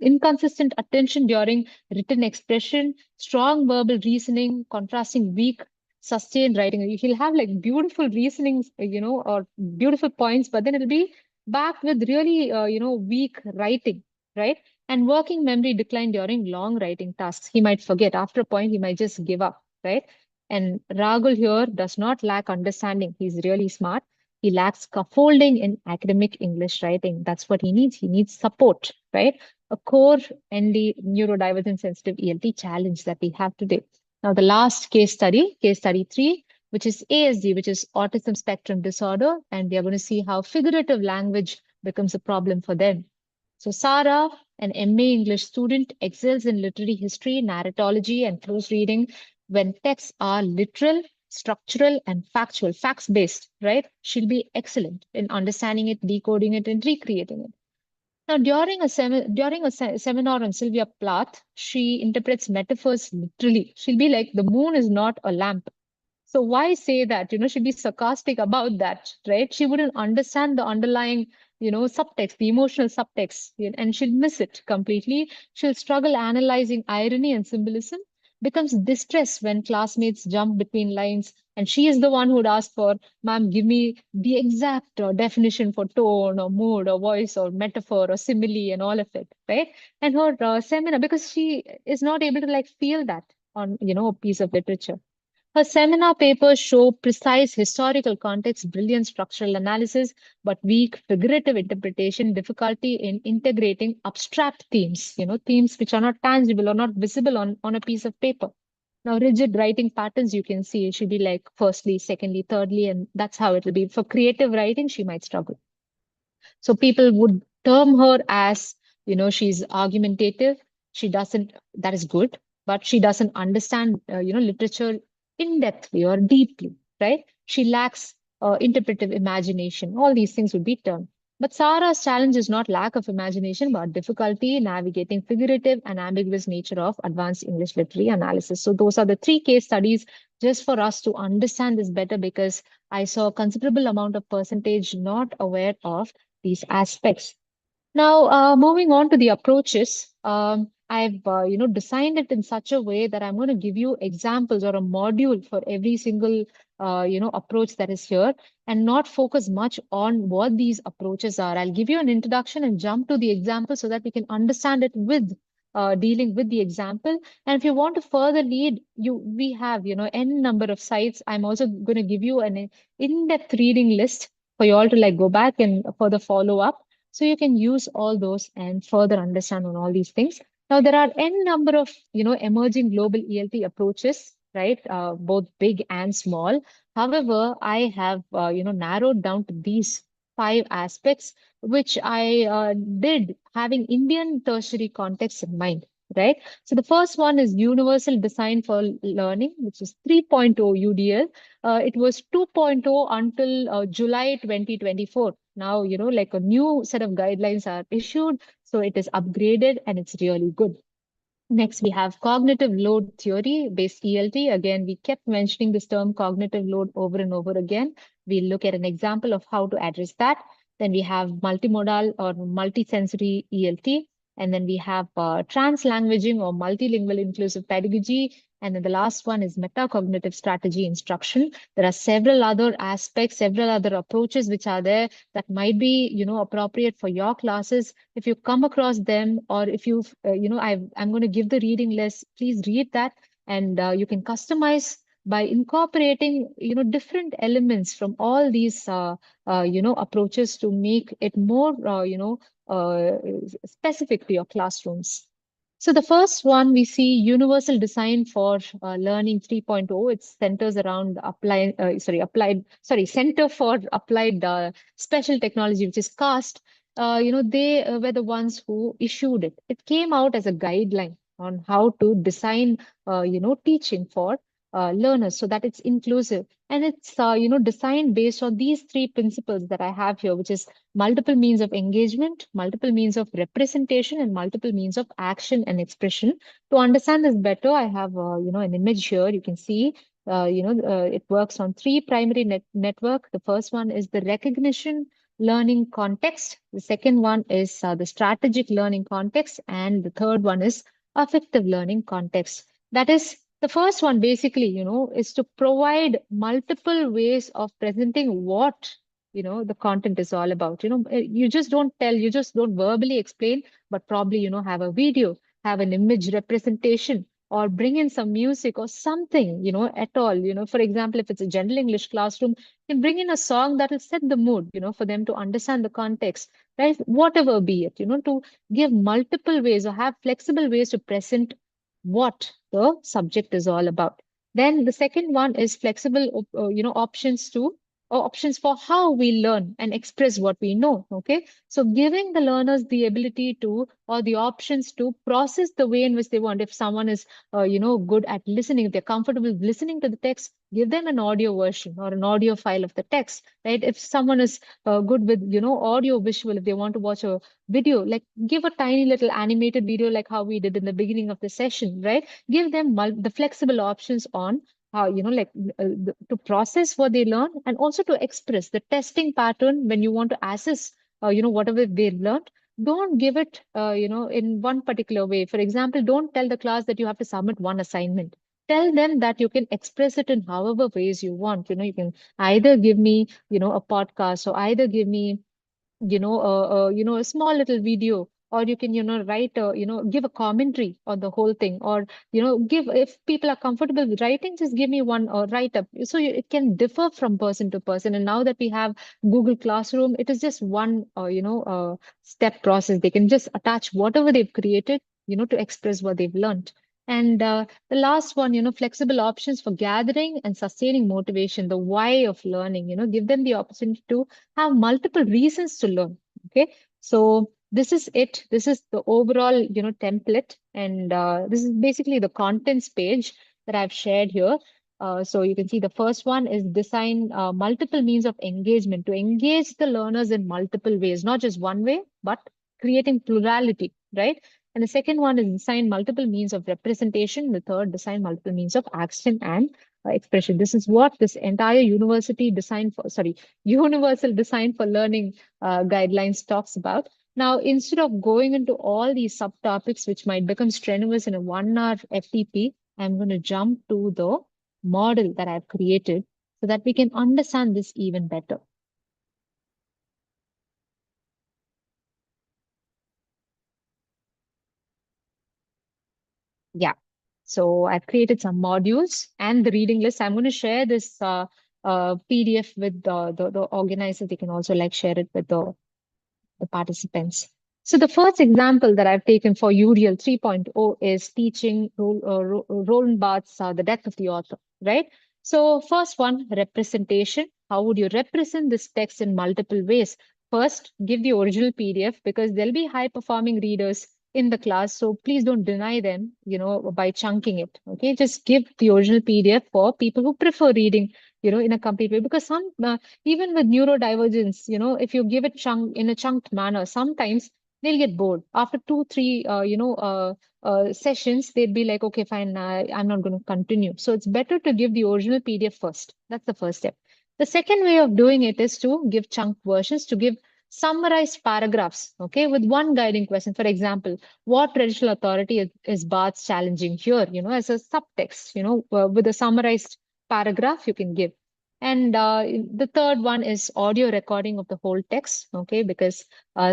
Speaker 4: inconsistent attention during written expression, strong verbal reasoning, contrasting weak sustained writing. He'll have like beautiful reasonings, or beautiful points, but then it'll be backed with really, weak writing, right? And working memory decline during long writing tasks. He might forget. After a point, he might just give up, right? And Ragul here does not lack understanding. He's really smart. He lacks scaffolding in academic English writing. That's what he needs. He needs support, right? A core ND neurodivergent sensitive ELT challenge that we have today. Now, the last case study 3, which is ASD, which is autism spectrum disorder. And we are going to see how figurative language becomes a problem for them. So Sarah, an MA English student, excels in literary history, narratology, and close reading when texts are literal, structural, and factual, facts-based, right? She'll be excellent in understanding it, decoding it, and recreating it. Now, during a seminar on Sylvia Plath, she interprets metaphors literally. She'll be like, the moon is not a lamp. So why say that? She'd be sarcastic about that, right? She wouldn't understand the underlying, subtext, the emotional subtext, and she'll miss it completely. She'll struggle analyzing irony and symbolism, becomes distressed when classmates jump between lines. And she is the one who would ask for, ma'am, give me the exact definition for tone or mood or voice or metaphor or simile and all of it, right? And her seminar, because she is not able to like feel that on, a piece of literature. Her seminar papers show precise historical context, brilliant structural analysis, but weak figurative interpretation, difficulty in integrating abstract themes, themes which are not tangible or not visible on a piece of paper. Now, rigid writing patterns, you can see it should be like firstly, secondly, thirdly, and that's how it'll be. For creative writing, she might struggle. So people would term her as, she's argumentative. She doesn't, that is good, but she doesn't understand, literature in depthly or deeply, right? She lacks interpretive imagination. All these things would be termed. But Sarah's challenge is not lack of imagination, but difficulty navigating figurative and ambiguous nature of advanced English literary analysis. So those are the three case studies just for us to understand this better, because I saw a considerable amount of percentage not aware of these aspects. Now, moving on to the approaches, I've designed it in such a way that I'm going to give you examples or a module for every single approach that is here, and not focus much on what these approaches are. I'll give you an introduction and jump to the example so that we can understand it with dealing with the example. And if you want to further lead, we have n number of sites. I'm also going to give you an in-depth reading list for you all to like go back and further follow up. So you can use all those and further understand on all these things. Now, there are n number of, emerging global ELT approaches, right? Both big and small. However, I have, narrowed down to these 5 aspects, which I did having Indian tertiary context in mind, right? So the first one is Universal Design for Learning, which is 3.0 UDL. It was 2.0 until July 2024. Now, like a new set of guidelines are issued, so it is upgraded and it's really good. Next, we have cognitive load theory based ELT. Again, we kept mentioning this term cognitive load over and over again. We'll look at an example of how to address that. Then we have multimodal or multisensory ELT. And then we have translanguaging or multilingual inclusive pedagogy. And then the last one is metacognitive strategy instruction. There are several other aspects, several other approaches which are there that might be, appropriate for your classes. If you come across them, or if you, I'm going to give the reading list, please read that, and you can customize by incorporating, different elements from all these, approaches to make it more, uh, specific to your classrooms. So the first one we see Universal Design for Learning 3.0. It centers around Center for Applied Special Technology, which is CAST. They were the ones who issued it. It came out as a guideline on how to design, teaching for learners so that it's inclusive. And it's, designed based on these 3 principles that I have here, which is multiple means of engagement, multiple means of representation, and multiple means of action and expression. To understand this better, I have, an image here. You can see, it works on 3 primary network. The first one is the recognition learning context. The second one is the strategic learning context. And the third one is affective learning context. That is, the first one basically, is to provide multiple ways of presenting what, the content is all about. You just don't tell, you just don't verbally explain, but probably, have a video, have an image representation, or bring in some music or something, at all. For example, if it's a general English classroom, you can bring in a song that will set the mood, for them to understand the context, right? Whatever be it, to give multiple ways or have flexible ways to present what the subject is all about. Then the second one is flexible, options for how we learn and express what we know. Okay, so giving the learners the ability to, or the options to process the way in which they want. If someone is, good at listening, if they're comfortable listening to the text, give them an audio version or an audio file of the text, right? If someone is good with, audio visual, if they want to watch a video, like give a tiny little animated video like how we did in the beginning of the session, right? Give them the flexible options on how, to process what they learn, and also to express the testing pattern when you want to assess, whatever they've learned. Don't give it, in one particular way. For example, don't tell the class that you have to submit one assignment. Tell them that you can express it in however ways you want. You can either give me, a podcast, or either give me, a small little video, or you can, write a, give a commentary on the whole thing, or, give, if people are comfortable with writing, just give me one write up. So it can differ from person to person. And now that we have Google Classroom, it is just one, step process. They can just attach whatever they've created, to express what they've learned. And the last one, flexible options for gathering and sustaining motivation, the why of learning, give them the opportunity to have multiple reasons to learn. Okay, so this is it. This is the overall, template, and this is basically the contents page that I've shared here. So you can see the first one is design multiple means of engagement to engage the learners in multiple ways, not just one way, but creating plurality, right? And the second one is design multiple means of representation. The third, design multiple means of action and expression. This is what this entire universal design for learning guidelines talks about. Now, instead of going into all these subtopics, which might become strenuous in a 1 hour FTP, I'm going to jump to the model that I've created so that we can understand this even better. Yeah. So I've created some modules and the reading list. I'm going to share this PDF with the organizer. They can also share it with the participants. So the first example that I've taken for UREL 3.0 is teaching Roland Barthes' The Death of the Author, right? So first one, representation. How would you represent this text in multiple ways? First, give the original PDF because there'll be high-performing readers in the class. So please don't deny them, by chunking it. Okay, just give the original PDF for people who prefer reading, in a complete way. Because even with neurodivergence, if you give it in a chunked manner, sometimes they'll get bored. After 2, 3, sessions, they'd be like, okay, fine, I'm not going to continue. So it's better to give the original PDF first. That's the first step. The second way of doing it is to give chunk versions, to give summarized paragraphs, okay, with one guiding question. For example, what traditional authority is Barthes challenging here, as a subtext, with a summarized paragraph you can give. And the third one is audio recording of the whole text, okay, because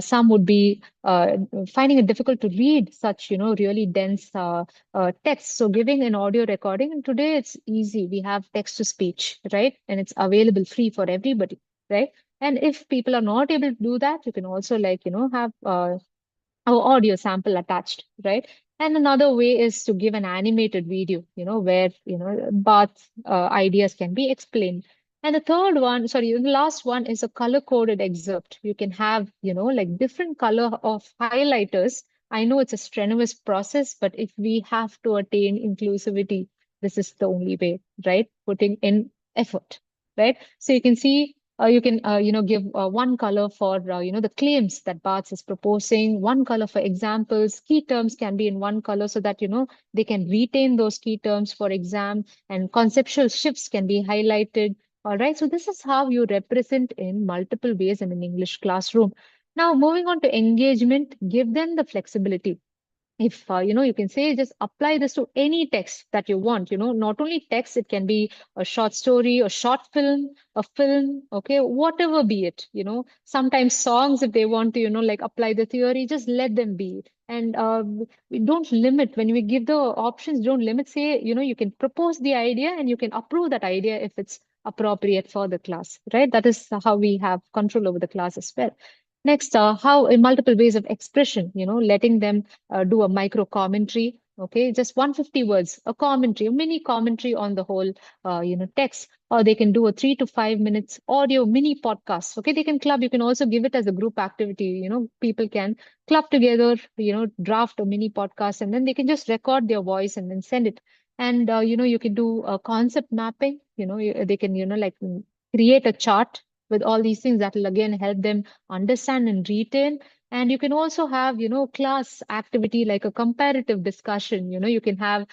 Speaker 4: some would be finding it difficult to read such, really dense text. So giving an audio recording, and today it's easy. We have text to speech, right? And it's available free for everybody, right? And if people are not able to do that, you can also have audio sample attached, right? And another way is to give an animated video, where, Bart's ideas can be explained. And the third one, sorry, the last one is a color-coded excerpt. You can have, different color of highlighters. I know it's a strenuous process, but if we have to attain inclusivity, this is the only way, right? Putting in effort, right? So you can see you can, give one color for, the claims that Barthes is proposing, one color for examples. Key terms can be in one color so that, they can retain those key terms for exam, and conceptual shifts can be highlighted. All right. So this is how you represent in multiple ways in an English classroom. Now, moving on to engagement, give them the flexibility. If you can say, just apply this to any text that you want, not only text, it can be a short story, a short film, a film, okay, whatever be it, sometimes songs, if they want to, apply the theory, just let them be. And we don't limit when we give the options, don't limit, say, you can propose the idea and you can approve that idea if it's appropriate for the class, right? That is how we have control over the class as well. Next, how in multiple ways of expression, letting them do a micro commentary, okay, just 150 words, a commentary, a mini commentary on the whole, text, or they can do a 3 to 5 minutes audio mini podcast. Okay, they can club. You can also give it as a group activity. People can club together, draft a mini podcast, and then they can just record their voice and then send it. And you can do a concept mapping. They can create a chart with all these things that will again help them understand and retain. And you can also have, class activity like a comparative discussion. You can have,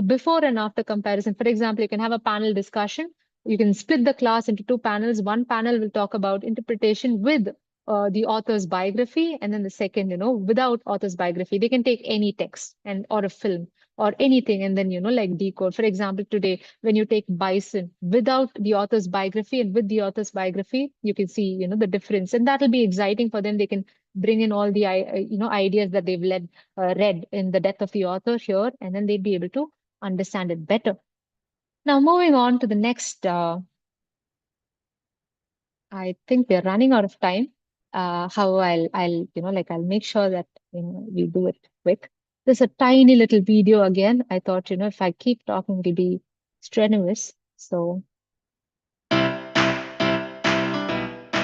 Speaker 4: before and after comparison. For example, you can have a panel discussion. You can split the class into 2 panels. One panel will talk about interpretation with the author's biography, and then the second, without author's biography. They can take any text and or a film or anything, and then, decode. For example, today, when you take Bison without the author's biography and with the author's biography, you can see, the difference. And that'll be exciting for them. They can bring in all the, ideas that they've read in The Death of the Author here, and then they'd be able to understand it better. Now, moving on to the next, I think we're running out of time. How I'll make sure that, we do it quick. There's a tiny little video again. I thought, if I keep talking, it'll be strenuous. So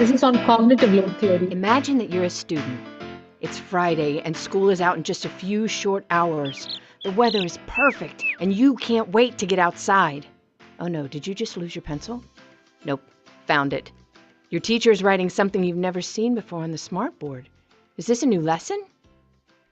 Speaker 4: This is on cognitive load theory.
Speaker 8: Imagine that you're a student. It's Friday and school is out in just a few short hours. The weather is perfect and you can't wait to get outside. Oh no, did you just lose your pencil? Nope, found it. Your teacher is writing something you've never seen before on the smartboard. Is this a new lesson?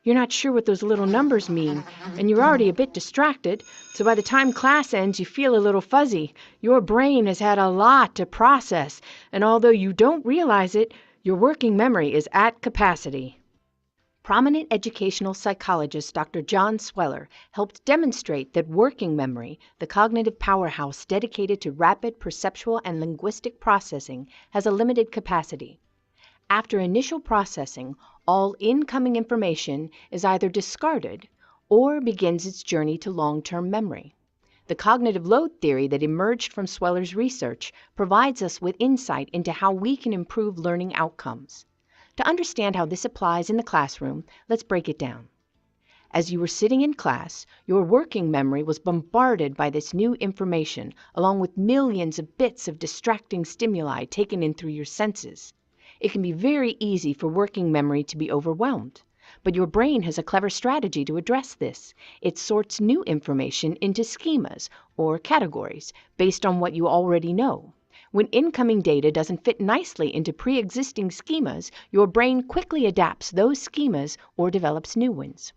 Speaker 8: You're not sure what those little numbers mean, and you're already a bit distracted, so by the time class ends, you feel a little fuzzy. Your brain has had a lot to process, and although you don't realize it, your working memory is at capacity. Prominent educational psychologist Dr. John Sweller helped demonstrate that working memory, the cognitive powerhouse dedicated to rapid perceptual and linguistic processing, has a limited capacity. After initial processing, all incoming information is either discarded or begins its journey to long-term memory. The cognitive load theory that emerged from Sweller's research provides us with insight into how we can improve learning outcomes. To understand how this applies in the classroom, let's break it down. As you were sitting in class, your working memory was bombarded by this new information, along with millions of bits of distracting stimuli taken in through your senses. It can be very easy for working memory to be overwhelmed, but your brain has a clever strategy to address this. It sorts new information into schemas or categories based on what you already know. When incoming data doesn't fit nicely into pre-existing schemas, your brain quickly adapts those schemas or develops new ones.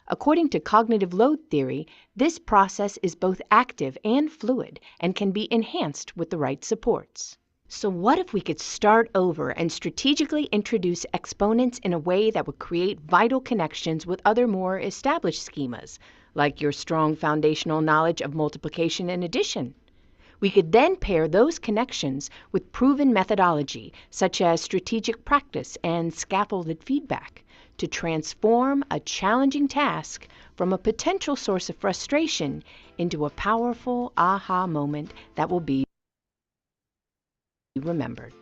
Speaker 8: According to cognitive load theory, this process is both active and fluid and can be enhanced with the right supports. So what if we could start over and strategically introduce exponents in a way that would create vital connections with other more established schemas, like your strong foundational knowledge of multiplication and addition? We could then pair those connections with proven methodology, such as strategic practice and scaffolded feedback, to transform a challenging task from a potential source of frustration into a powerful aha moment that will be remembered.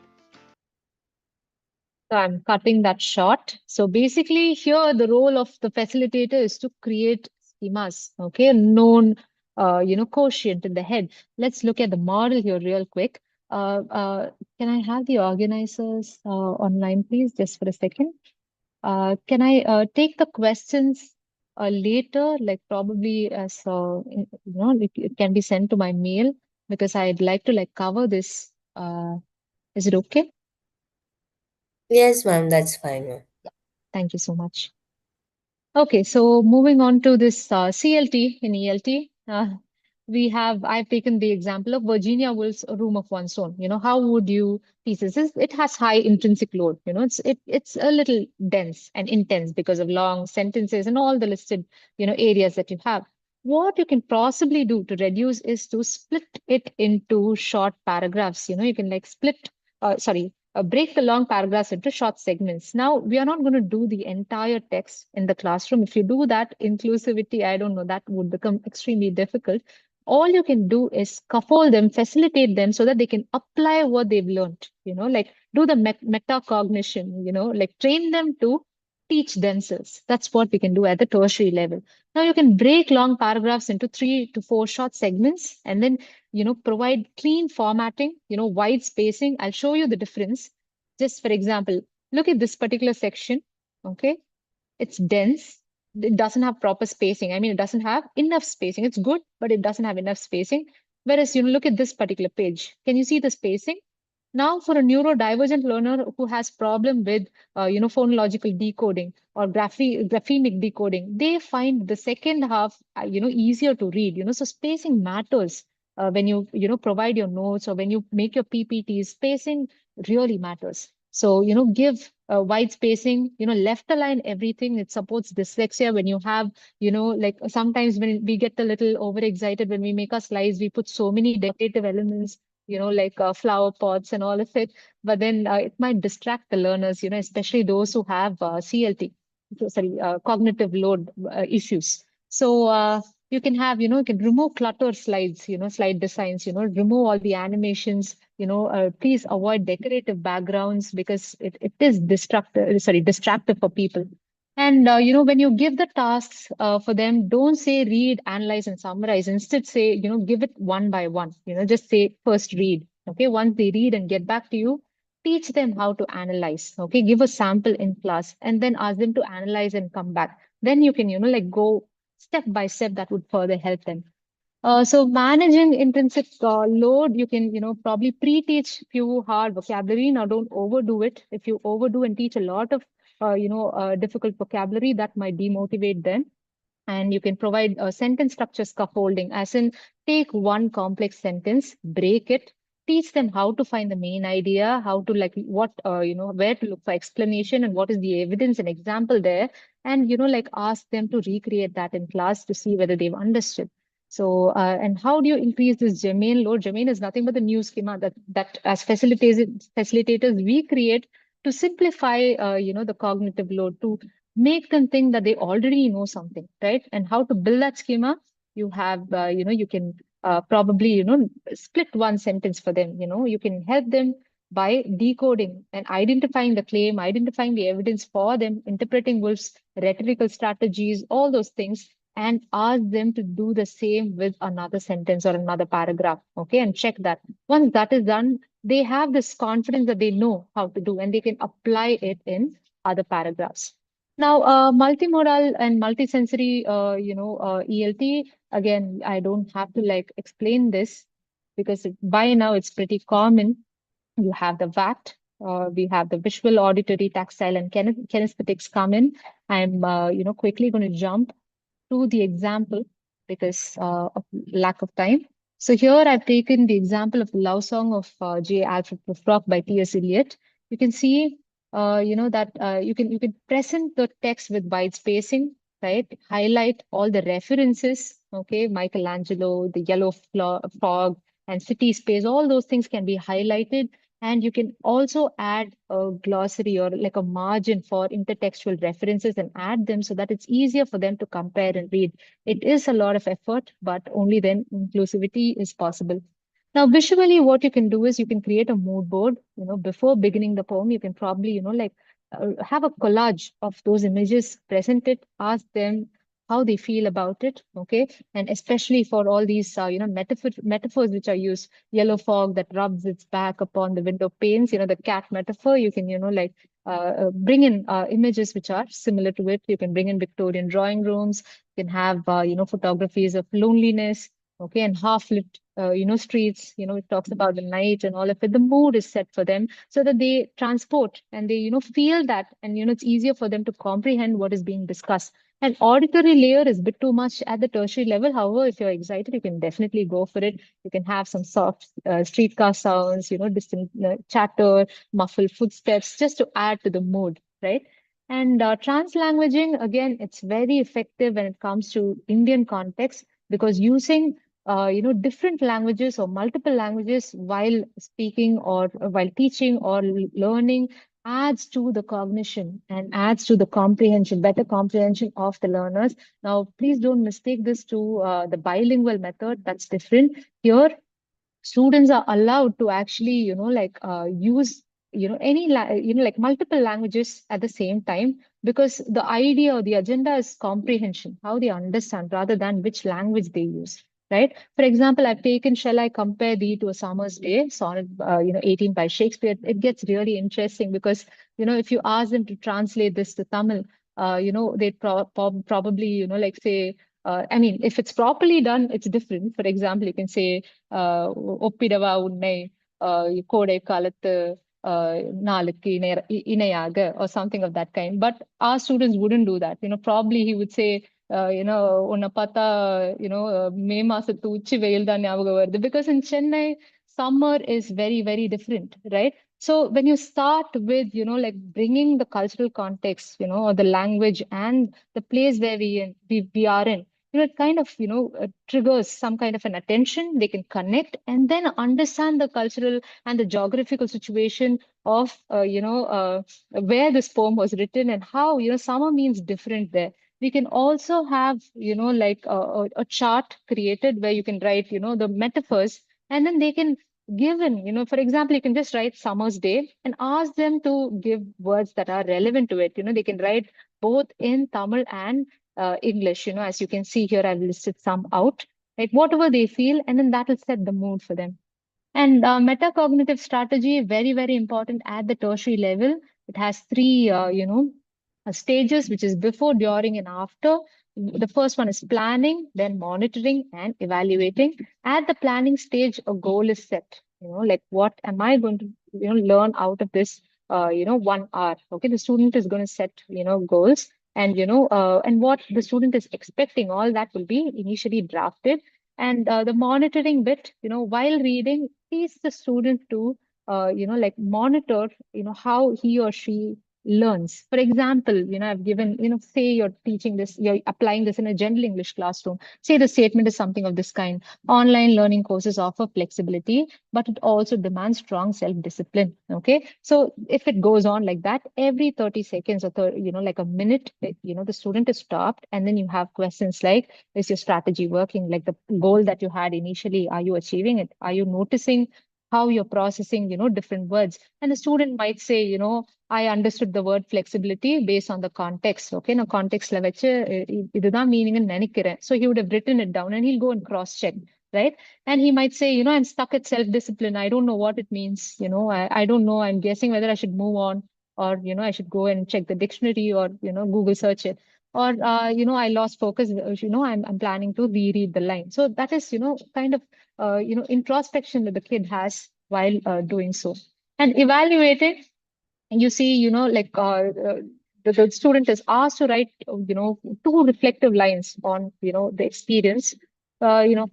Speaker 4: So I'm cutting that short. So basically here the role of the facilitator is to create schemas, okay, a known quotient in the head. Let's look at the model here real quick. Can I have the organizers online, please, just for a second? Can I take the questions later, like probably as it can be sent to my mail, because I'd like to cover this. Is it okay?
Speaker 2: Yes, ma'am, that's fine, ma'am.
Speaker 4: Thank you so much. Okay, so moving on to this CLT in ELT, I've taken the example of Virginia Woolf's Room of One's Own. How would you teach this? It has high intrinsic load. It's a little dense and intense because of long sentences and all the listed, areas that you have. What you can possibly do to reduce is to split it into short paragraphs. You can break the long paragraphs into short segments. Now, we are not going to do the entire text in the classroom. If you do that, inclusivity, I don't know, that would become extremely difficult. All you can do is scaffold them, facilitate them so that they can apply what they've learned, do the metacognition, train them to teach themselves. That's what we can do at the tertiary level. Now you can break long paragraphs into 3 to 4 short segments and then provide clean formatting, wide spacing. I'll show you the difference. Just for example, look at this particular section, okay? It's dense. It doesn't have proper spacing. I mean, it doesn't have enough spacing. It's good, but it doesn't have enough spacing. Whereas, look at this particular page. Can you see the spacing? Now, for a neurodivergent learner who has problem with, phonological decoding or graphemic decoding, they find the second half, easier to read. So spacing matters when you, provide your notes or when you make your PPTs. Spacing really matters. So, give wide spacing, left align everything. It supports dyslexia when you have, sometimes when we get a little overexcited when we make our slides, we put so many decorative elements, flower pots and all of it, but then it might distract the learners, especially those who have cognitive load issues. So you can have, you can remove clutter slides, slide designs, remove all the animations, please avoid decorative backgrounds because it is distractive for people. And, when you give the tasks for them, don't say read, analyze, and summarize. Instead say, give it one by one, just say first read. Okay, once they read and get back to you, teach them how to analyze. Okay, give a sample in class and then ask them to analyze and come back. Then you can, like go step by step. That would further help them. So managing intrinsic load, you can, probably pre-teach few hard vocabulary. Now, don't overdo it. If you overdo and teach a lot of, difficult vocabulary, that might demotivate them. And you can provide a sentence structure scaffolding, as in take one complex sentence, break it, teach them how to find the main idea, how to like what, where to look for explanation and what is the evidence and example there. And, like ask them to recreate that in class to see whether they've understood. So, and how do you increase this germane load? Germane is nothing but the new schema that as facilitators we create to simplify, the cognitive load, to make them think that they already know something, right? And how to build that schema, you have, you can probably, split one sentence for them. You can help them by decoding and identifying the claim, identifying the evidence for them, interpreting Wolf's rhetorical strategies, all those things, and ask them to do the same with another sentence or another paragraph, okay? And check that. Once that is done, they have this confidence that they know how to do and they can apply it in other paragraphs. Now, multimodal and multisensory, ELT, again, I don't have to like explain this because by now it's pretty common. You have the VAT, we have the visual, auditory, tactile, and kinesthetics come in. I'm, quickly going to jump to the example because of lack of time. So here I've taken the example of the love song of J. Alfred Prufrock by T.S. Eliot. You can see, that you can present the text with wide spacing, right? Highlight all the references, okay? Michelangelo, the yellow frog, and city space, all those things can be highlighted. And you can also add a glossary or like a margin for intertextual references and add them so that it's easier for them to compare and read. It is a lot of effort, but only then inclusivity is possible. Now, visually, what you can do is you can create a mood board. Before beginning the poem, you can probably, have a collage of those images, present it, ask them how they feel about it, okay? And especially for all these, metaphors which are used, yellow fog that rubs its back upon the window panes, the cat metaphor, you can, bring in images which are similar to it. You can bring in Victorian drawing rooms, you can have, photographies of loneliness, okay, and half-lit, streets, it talks about the night and all of it. The mood is set for them so that they transport and they, feel that, and, it's easier for them to comprehend what is being discussed. An auditory layer is a bit too much at the tertiary level. However, if you're excited, you can definitely go for it. You can have some soft streetcar sounds, distant chatter, muffled footsteps, just to add to the mood, right? And translanguaging, again, it's very effective when it comes to Indian context because using different languages or multiple languages while speaking or while teaching or learning adds to the cognition and adds to the comprehension, better comprehension of the learners. Now, please don't mistake this to the bilingual method. That's different. Here, students are allowed to actually, use, like multiple languages at the same time because the idea or the agenda is comprehension, how they understand rather than which language they use. Right. For example, I've taken Shall I Compare Thee to a Summer's Day, sonnet, 18 by Shakespeare. It gets really interesting because, if you ask them to translate this to Tamil, they'd probably, like say, I mean, if it's properly done, it's different. For example, you can say, ஒப்பிடவா உன்னை கோடை காலத்து நாளுக்கு இணையாக or something of that kind. But our students wouldn't do that. Probably he would say, உன்னை பார்த்தா, மே மாசத்து உச்சி வெயில் தான் ஞாபகம் வருது. Because in Chennai, summer is very, very different, right? So when you start with, like bringing the cultural context, or the language and the place where we are in, it kind of, triggers some kind of an attention. They can connect and then understand the cultural and the geographical situation of, where this poem was written and how, summer means different there. We can also have, like a chart created where you can write, the metaphors, and then they can give in, for example, you can just write Summer's Day and ask them to give words that are relevant to it. They can write both in Tamil and English, as you can see here, I've listed some out, like whatever they feel, and then that will set the mood for them. And metacognitive strategy, very, very important at the tertiary level. It has three, stages, which is before, during, and after. The first one is planning, then monitoring and evaluating. At the planning stage, a goal is set. Like what am I going to, learn out of this, 1 hour? Okay, the student is going to set, goals, and and what the student is expecting. All that will be initially drafted. And the monitoring bit, while reading, teach the student to, like monitor, how he or she learns. For example, I've given, say you're teaching this, you're applying this in a general English classroom. Say the statement is something of this kind: online learning courses offer flexibility, but it also demands strong self-discipline. Okay. So if it goes on like that, every 30 seconds or, like a minute, the student is stopped. And then you have questions like, is your strategy working? Like the goal that you had initially, are you achieving it? Are you noticing how you're processing, different words? And the student might say, I understood the word flexibility based on the context. Okay, now context la veche இதுதான் meaning ன்னு நினைக்கிறேன். So he would have written it down and he'll go and cross check, right? And he might say, I'm stuck at self-discipline. I don't know what it means. I don't know. I'm guessing whether I should move on, or, I should go and check the dictionary, or, Google search it. Or, I lost focus. I'm planning to reread the line. So that is, kind of, introspection that the kid has while doing so. And evaluating, and you see, like the student is asked to write, two reflective lines on, the experience.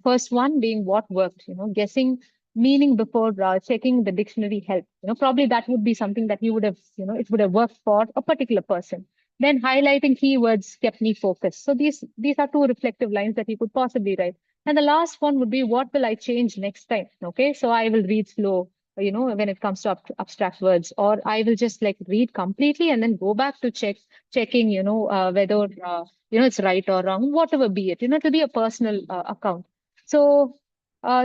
Speaker 4: First one being what worked, guessing meaning before checking the dictionary help. Probably that would be something that you would have, it would have worked for a particular person. Then highlighting keywords kept me focused. So these are two reflective lines that you could possibly write. And the last one would be, what will I change next time? Okay, so I will read slow, when it comes to abstract words, or I will just like read completely and then go back to checking, whether, it's right or wrong, whatever be it, it'll be a personal account. So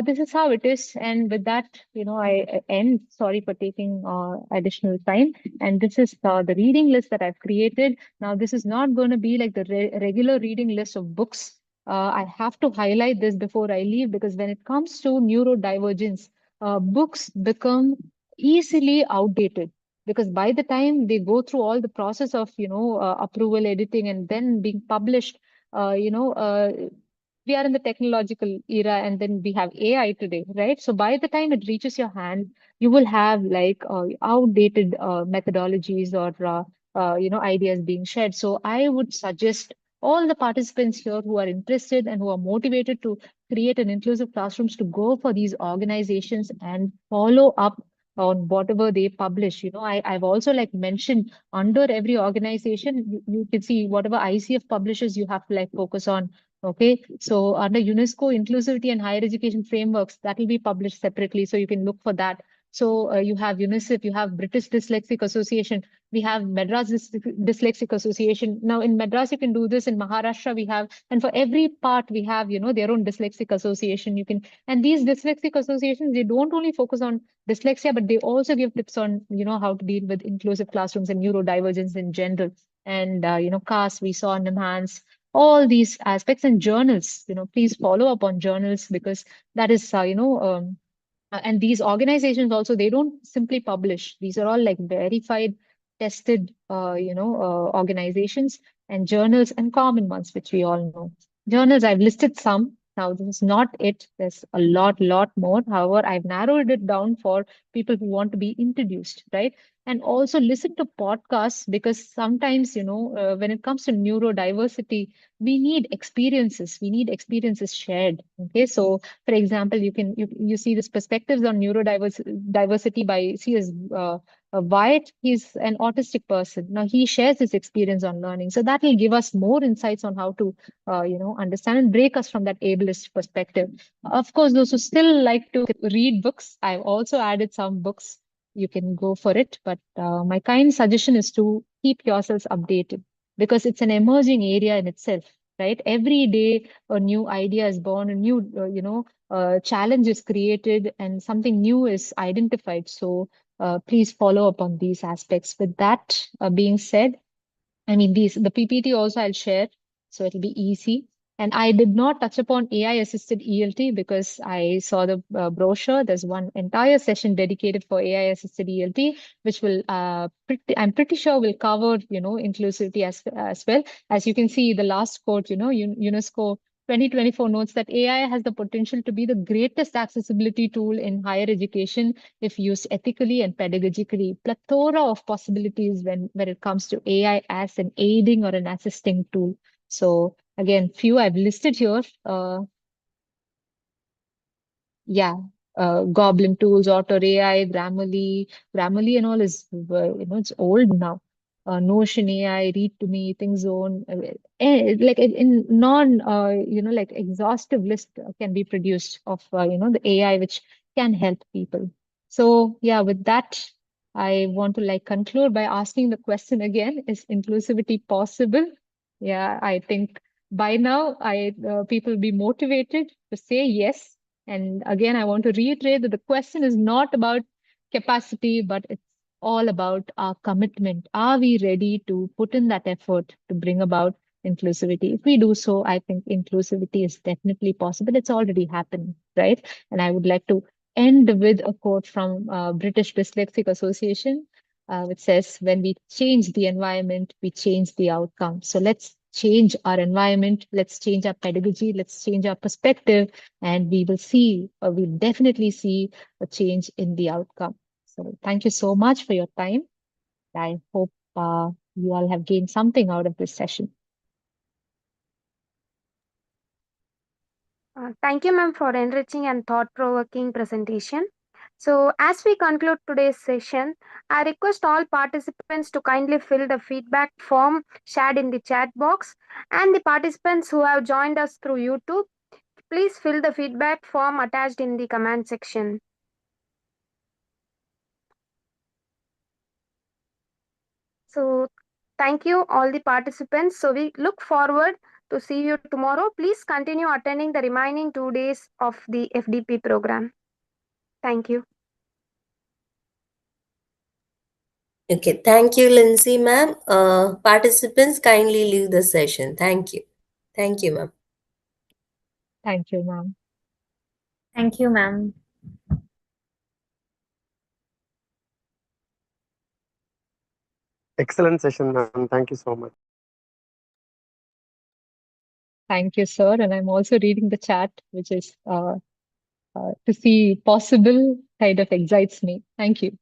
Speaker 4: this is how it is. And with that, I end. Sorry for taking additional time. And this is the reading list that I've created. Now, this is not going to be like the regular reading list of books. I have to highlight this before I leave, because when it comes to neurodivergence, books become easily outdated, because by the time they go through all the process of, approval, editing, and then being published, we are in the technological era, and then we have AI today, right? So by the time it reaches your hand, you will have like outdated methodologies, or ideas being shared. So I would suggest all the participants here who are interested and who are motivated to create an inclusive classrooms to go for these organizations and follow up on whatever they publish. I've also like mentioned, under every organization, you can see whatever ICF publishes, you have to like focus on. Okay, so under UNESCO inclusivity and higher education frameworks, that will be published separately. So you can look for that. So you have UNICEF, you have British Dyslexic Association, we have Madras Dyslexic Association. Now in Madras, you can do this. In Maharashtra, we have, and for every part, we have, their own dyslexic association. You can, and these dyslexic associations, they don't only focus on dyslexia, but they also give tips on, how to deal with inclusive classrooms and neurodivergence in general. And, CAS, we saw NIMHANS, all these aspects. And journals, please follow up on journals, because that is, and these organizations also, they don't simply publish. These are all like verified, tested, organizations, and journals, and common ones, which we all know. Journals, I've listed some. Now, this is not it. There's a lot more. However, I've narrowed it down for people who want to be introduced, right? And also listen to podcasts, because sometimes, when it comes to neurodiversity, we need experiences. We need experiences shared. Okay, so for example, you see this perspectives on neurodiversity by C.S. Wyatt. He's an autistic person. Now he shares his experience on learning, so that will give us more insights on how to, understand and break us from that ableist perspective. Of course, those who still like to read books, I've also added some books. You can go for it, but my kind suggestion is to keep yourselves updated, because it's an emerging area in itself, right? Every day a new idea is born, a new challenge is created, and something new is identified. So please follow up on these aspects. With that being said, I mean, the PPT also I'll share, so it'll be easy. And I did not touch upon AI assisted ELT because I saw the brochure. There's one entire session dedicated for AI assisted ELT, which will, I'm pretty sure will cover, inclusivity as well. As you can see, the last quote, UNESCO 2024 notes that AI has the potential to be the greatest accessibility tool in higher education if used ethically and pedagogically. Plethora of possibilities when it comes to AI as an aiding or an assisting tool. So again, few I've listed here. Yeah, Goblin tools, Otter AI, Grammarly and all is, it's old now. Notion AI, Read to Me, ThinkZone, like in non, like exhaustive list can be produced of, the AI which can help people. So yeah, with that, I want to like conclude by asking the question again, is inclusivity possible? Yeah, I think by now people will be motivated to say yes. And again, I want to reiterate that the question is not about capacity, but it's all about our commitment. Are we ready to put in that effort to bring about inclusivity? If we do so, I think inclusivity is definitely possible. It's already happening, right? And I would like to end with a quote from British Dyslexic Association, which says, when we change the environment, we change the outcome. So let's change our environment, let's change our pedagogy, let's change our perspective, and we will see, or we'll definitely see a change in the outcome. So thank you so much for your time. I hope you all have gained something out of this session.
Speaker 1: Thank you, ma'am, for enriching and thought-provoking presentation. So, as we conclude today's session, I request all participants to kindly fill the feedback form shared in the chat box, and the participants who have joined us through YouTube, please fill the feedback form attached in the comment section. So, thank you all the participants. So, we look forward to see you tomorrow. Please continue attending the remaining 2 days of the FDP program. Thank you.
Speaker 2: Okay, thank you, Lindsay, ma'am. Participants, kindly leave the session. Thank you. Thank you, ma'am.
Speaker 4: Thank you, ma'am.
Speaker 7: Thank you, ma'am.
Speaker 9: Excellent session, ma'am. Thank you so much.
Speaker 4: Thank you, sir. And I'm also reading the chat, which is to see possible kind of excites me. Thank you.